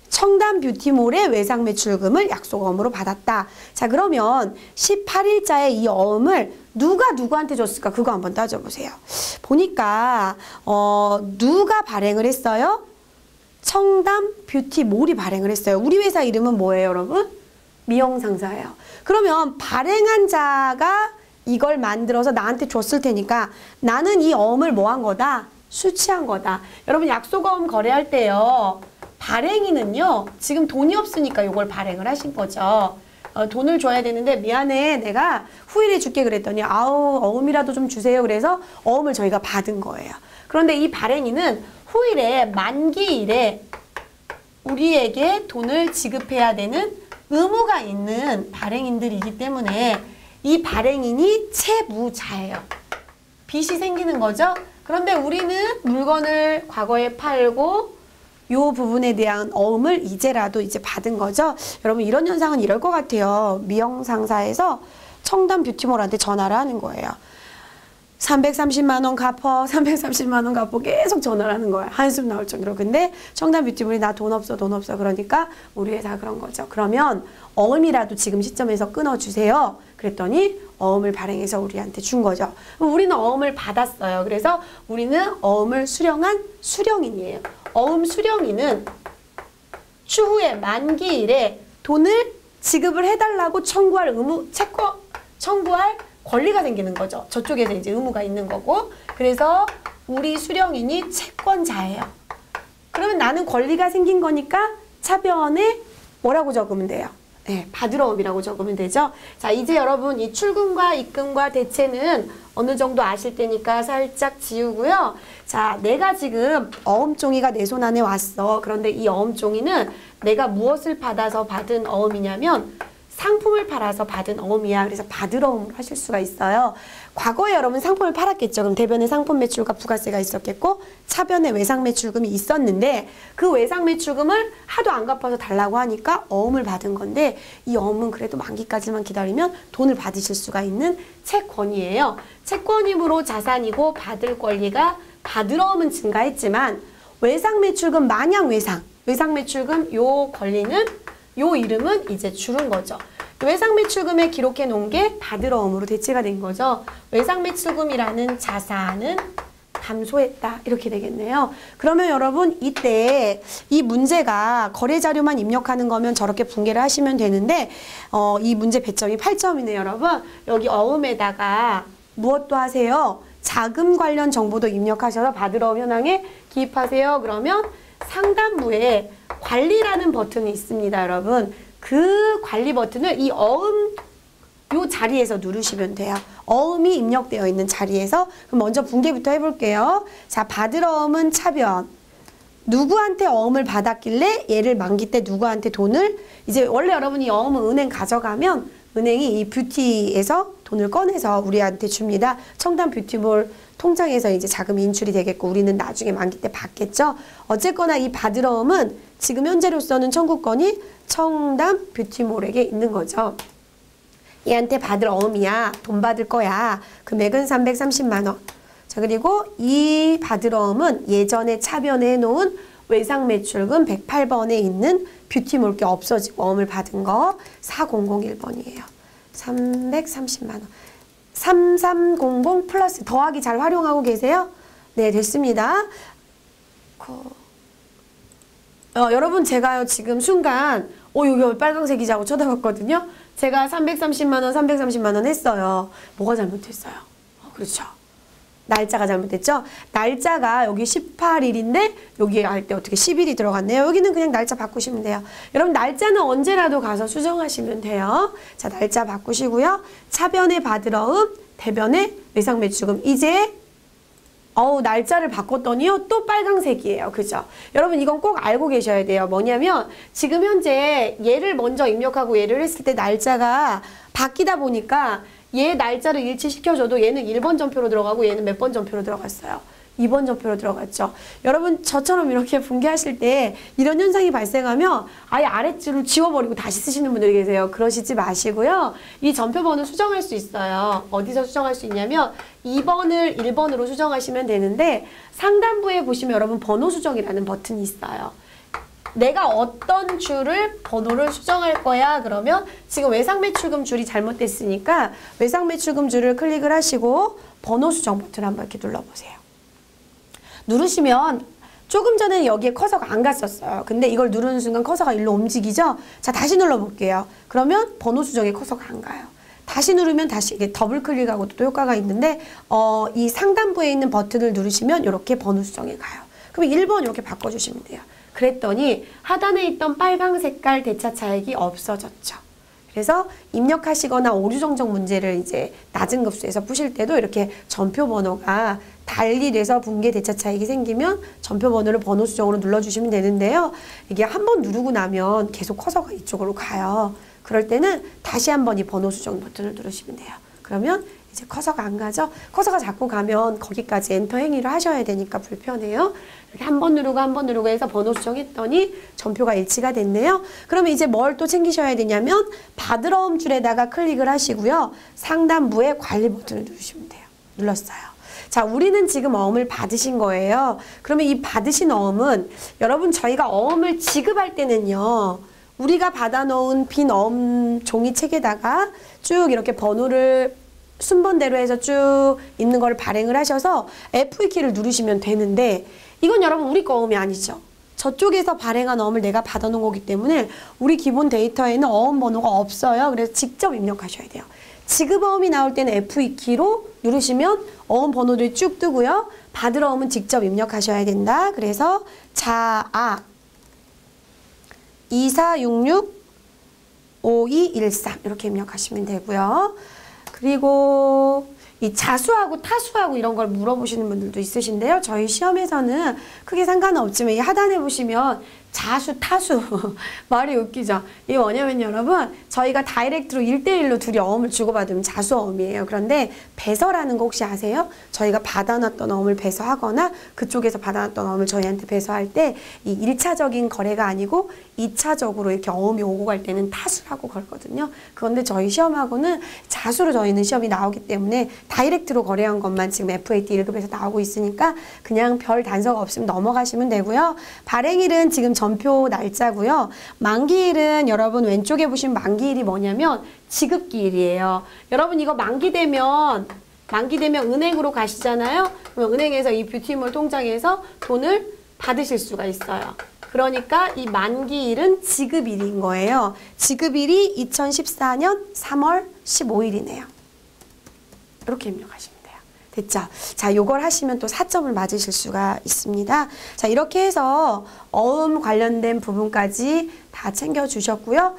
청담 뷰티몰의 외상매출금을 약속어음으로 받았다. 자, 그러면 18일자의 이 어음을 누가 누구한테 줬을까? 그거 한번 따져보세요. 보니까 누가 발행을 했어요? 청담 뷰티몰이 발행을 했어요. 우리 회사 이름은 뭐예요, 여러분? 미영상사예요. 그러면 발행한 자가 이걸 만들어서 나한테 줬을 테니까 나는 이 어음을 뭐 한 거다? 수취한 거다. 여러분 약속어음 거래할 때요. 발행인은요. 지금 돈이 없으니까 이걸 발행을 하신 거죠. 돈을 줘야 되는데 미안해 내가 후일에 줄게 그랬더니 아우 어음이라도 좀 주세요. 그래서 어음을 저희가 받은 거예요. 그런데 이 발행인은 후일에 만기일에 우리에게 돈을 지급해야 되는 의무가 있는 발행인들이기 때문에 이 발행인이 채무자예요. 빚이 생기는 거죠. 그런데 우리는 물건을 과거에 팔고 요 부분에 대한 어음을 이제라도 이제 받은 거죠. 여러분 이런 현상은 이럴 것 같아요. 미영상사에서 청담 뷰티몰한테 전화를 하는 거예요. 330만 원 갚어, 330만 원 갚어 계속 전화를 하는 거야. 한숨 나올 정도로. 근데 청담 뷰티몰이 나 돈 없어, 돈 없어. 그러니까 우리 회사 그런 거죠. 그러면 어음이라도 지금 시점에서 끊어주세요. 그랬더니 어음을 발행해서 우리한테 준 거죠. 우리는 어음을 받았어요. 그래서 우리는 어음을 수령한 수령인이에요. 어음 수령인은 추후에 만기일에 돈을 지급을 해달라고 청구할 의무, 채권, 청구할 권리가 생기는 거죠. 저쪽에서 이제 의무가 있는 거고. 그래서 우리 수령인이 채권자예요. 그러면 나는 권리가 생긴 거니까 차변에 뭐라고 적으면 돼요? 네, 받으러옴이라고 적으면 되죠. 자, 이제 여러분 이 출금과 입금과 대체는 어느 정도 아실 테니까 살짝 지우고요. 자, 내가 지금 어음종이가 내 손 안에 왔어. 그런데 이 어음종이는 내가 무엇을 받아서 받은 어음이냐면 상품을 팔아서 받은 어음이야. 그래서 받으러옴을 하실 수가 있어요. 과거에 여러분 상품을 팔았겠죠. 그럼 대변에 상품 매출과 부가세가 있었겠고 차변에 외상 매출금이 있었는데 그 외상 매출금을 하도 안 갚아서 달라고 하니까 어음을 받은 건데 이 어음은 그래도 만기까지만 기다리면 돈을 받으실 수가 있는 채권이에요. 채권이므로 자산이고 받을 권리가 받으러옴은 증가했지만 외상 매출금 마냥 외상 매출금 요 권리는 요 이름은 이제 줄은 거죠. 외상매출금에 기록해 놓은 게 받으러옴으로 대체가 된 거죠. 외상매출금이라는 자산은 감소했다. 이렇게 되겠네요. 그러면 여러분 이때 이 문제가 거래자료만 입력하는 거면 저렇게 분개를 하시면 되는데 이 문제 배점이 8점이네요. 여러분 여기 어음에다가 무엇도 하세요? 자금 관련 정보도 입력하셔서 받으러옴 현황에 기입하세요. 그러면 상단부에 관리라는 버튼이 있습니다. 여러분 그 관리 버튼을 이 어음 요 자리에서 누르시면 돼요. 어음이 입력되어 있는 자리에서. 그럼 먼저 분개부터 해볼게요. 자, 받으러옴은 차변. 누구한테 어음을 받았길래 얘를 만기 때 누구한테 돈을 이제 원래 여러분이 어음은 은행 가져가면 은행이 이 뷰티에서 돈을 꺼내서 우리한테 줍니다. 청담 뷰티몰 통장에서 이제 자금이 인출이 되겠고 우리는 나중에 만기 때 받겠죠. 어쨌거나 이 받으러움은 지금 현재로서는 청구권이 청담 뷰티몰에게 있는 거죠. 얘한테 받을 어음이야. 돈 받을 거야. 금액은 330만 원. 자, 그리고 이 받으러움은 예전에 차변해 놓은 외상 매출금 108번에 있는 뷰티몰게 없어지고 어음을 받은 거 4001번이에요. 330만 원. 3300 플러스 더하기 잘 활용하고 계세요? 네, 됐습니다. 여러분 제가요 지금 순간 여기 빨강색이지 하고 쳐다봤거든요. 제가 330만 원, 330만 원 했어요. 뭐가 잘못했어요? 그렇죠. 날짜가 잘못됐죠? 날짜가 여기 18일인데 여기에 할 때 어떻게 10일이 들어갔네요. 여기는 그냥 날짜 바꾸시면 돼요. 여러분 날짜는 언제라도 가서 수정하시면 돼요. 자, 날짜 바꾸시고요. 차변에 받으러움, 대변에 외상매출금. 이제 날짜를 바꿨더니요 또 빨강색이에요. 그죠? 여러분 이건 꼭 알고 계셔야 돼요. 뭐냐면 지금 현재 얘를 먼저 입력하고 얘를 했을 때 날짜가 바뀌다 보니까 얘 날짜를 일치시켜줘도 얘는 1번 전표로 들어가고 얘는 몇 번 전표로 들어갔어요. 2번 전표로 들어갔죠. 여러분 저처럼 이렇게 붕괴하실 때 이런 현상이 발생하면 아예 아랫줄을 지워버리고 다시 쓰시는 분들이 계세요. 그러시지 마시고요. 이 전표번호 수정할 수 있어요. 어디서 수정할 수 있냐면 2번을 1번으로 수정하시면 되는데 상단부에 보시면 여러분 번호 수정이라는 버튼이 있어요. 내가 어떤 줄을 번호를 수정할 거야 그러면 지금 외상매출금 줄이 잘못됐으니까 외상매출금 줄을 클릭을 하시고 번호 수정 버튼 한번 이렇게 눌러보세요. 누르시면 조금 전에 여기에 커서가 안 갔었어요. 근데 이걸 누르는 순간 커서가 일로 움직이죠? 자, 다시 눌러볼게요. 그러면 번호 수정에 커서가 안 가요. 다시 누르면 다시 이게 더블 클릭하고도 또 효과가 있는데 이 상단부에 있는 버튼을 누르시면 이렇게 번호 수정에 가요. 그럼 1번 이렇게 바꿔주시면 돼요. 그랬더니 하단에 있던 빨강 색깔 대차 차액이 없어졌죠. 그래서 입력하시거나 오류 정정 문제를 이제 낮은 급수에서 푸실 때도 이렇게 전표 번호가 달리 돼서 붕괴 대차 차익이 생기면 전표 번호를 번호 수정으로 눌러주시면 되는데요. 이게 한번 누르고 나면 계속 커서가 이쪽으로 가요. 그럴 때는 다시 한번 이 번호 수정 버튼을 누르시면 돼요. 그러면 이제 커서가 안 가죠? 커서가 자꾸 가면 거기까지 엔터 행위를 하셔야 되니까 불편해요. 이렇게 한 번 누르고 해서 번호 수정했더니 전표가 일치가 됐네요. 그러면 이제 뭘 또 챙기셔야 되냐면 받으러움 줄에다가 클릭을 하시고요. 상단부에 관리 버튼을 누르시면 돼요. 눌렀어요. 자, 우리는 지금 어음을 받으신 거예요. 그러면 이 받으신 어음은 여러분 저희가 어음을 지급할 때는요. 우리가 받아놓은 빈 어음 종이책에다가 쭉 이렇게 번호를 순번대로 해서 쭉 있는 걸 발행을 하셔서 F2키를 누르시면 되는데 이건 여러분 우리 거 어음이 아니죠. 저쪽에서 발행한 어음을 내가 받아놓은 거기 때문에 우리 기본 데이터에는 어음 번호가 없어요. 그래서 직접 입력하셔야 돼요. 지급 어음이 나올 때는 F2키로 누르시면 어음 번호들이 쭉 뜨고요. 받을 어음은 직접 입력하셔야 된다. 그래서 자아 2466-5213 이렇게 입력하시면 되고요. 그리고 이 자수하고 타수하고 이런 걸 물어보시는 분들도 있으신데요. 저희 시험에서는 크게 상관은 없지만 이 하단에 보시면 자수, 타수 말이 웃기죠. 이게 뭐냐면 여러분 저희가 다이렉트로 1대1로 둘이 어음을 주고받으면 자수어음이에요. 그런데 배서라는 거 혹시 아세요? 저희가 받아놨던 어음을 배서하거나 그쪽에서 받아놨던 어음을 저희한테 배서할 때 이 1차적인 거래가 아니고 2차적으로 이렇게 어음이 오고 갈 때는 타수라고 걸거든요. 그런데 저희 시험하고는 자수로 저희는 시험이 나오기 때문에 다이렉트로 거래한 것만 지금 FAT 1급에서 나오고 있으니까 그냥 별 단서가 없으면 넘어가시면 되고요. 발행일은 지금 전표 날짜고요. 만기일은 여러분 왼쪽에 보시면 만기일이 뭐냐면 지급기일이에요. 여러분 이거 만기되면 은행으로 가시잖아요. 그럼 은행에서 이 뷰티몰 통장에서 돈을 받으실 수가 있어요. 그러니까 이 만기일은 지급일인 거예요. 지급일이 2014년 3월 15일이네요. 이렇게 입력하시면 돼요. 됐죠? 자, 요걸 하시면 또 4점을 맞으실 수가 있습니다. 자, 이렇게 해서 어음 관련된 부분까지 다 챙겨주셨고요.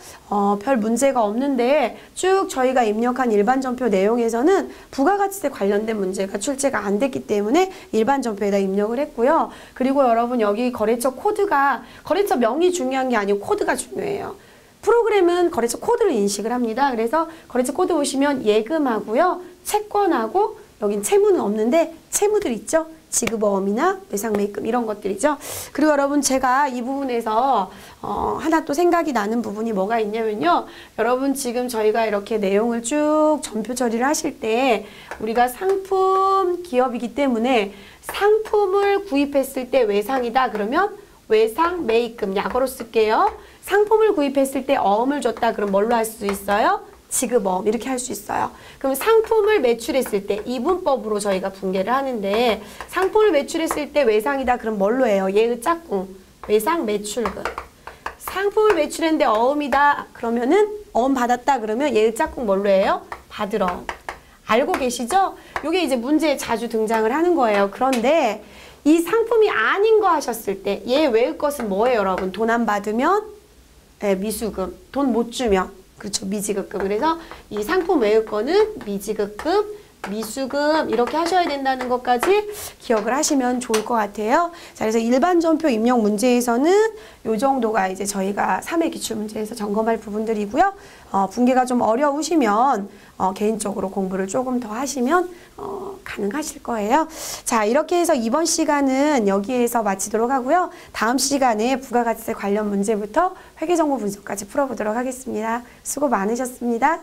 별 문제가 없는데 쭉 저희가 입력한 일반 전표 내용에서는 부가가치세 관련된 문제가 출제가 안 됐기 때문에 일반 전표에다 입력을 했고요. 그리고 여러분 여기 거래처 코드가 거래처 명이 중요한 게 아니고 코드가 중요해요. 프로그램은 거래처 코드를 인식을 합니다. 그래서 거래처 코드 보시면 예금하고요. 채권하고 여긴 채무는 없는데 채무들 있죠. 지급어음이나 외상매입금 이런 것들이죠. 그리고 여러분 제가 이 부분에서 하나 또 생각이 나는 부분이 뭐가 있냐면요. 여러분 지금 저희가 이렇게 내용을 쭉 전표 처리를 하실 때 우리가 상품 기업이기 때문에 상품을 구입했을 때 외상이다 그러면 외상매입금 약어로 쓸게요. 상품을 구입했을 때 어음을 줬다 그럼 뭘로 할 수 있어요? 지급어음 이렇게 할 수 있어요. 그럼 상품을 매출했을 때 이분법으로 저희가 분개를 하는데 상품을 매출했을 때 외상이다 그럼 뭘로 해요? 예의 짝꿍 외상 매출금. 상품을 매출했는데 어음이다 그러면은 어음 받았다 그러면 예의 짝꿍 뭘로 해요? 받으러. 알고 계시죠? 이게 이제 문제에 자주 등장을 하는 거예요. 그런데 이 상품이 아닌 거 하셨을 때 얘 외의 것은 뭐예요, 여러분? 돈 안 받으면 미수금, 돈 못 주면 그렇죠. 미지급금. 그래서 이 상품 외의 거는 미지급금, 미수금 이렇게 하셔야 된다는 것까지 기억을 하시면 좋을 것 같아요. 자, 그래서 일반 전표 입력 문제에서는 요 정도가 이제 저희가 3회 기출 문제에서 점검할 부분들이고요. 분계가 좀 어려우시면 개인적으로 공부를 조금 더 하시면 가능하실 거예요. 자, 이렇게 해서 이번 시간은 여기에서 마치도록 하고요. 다음 시간에 부가가치세 관련 문제부터 회계정보 분석까지 풀어보도록 하겠습니다. 수고 많으셨습니다.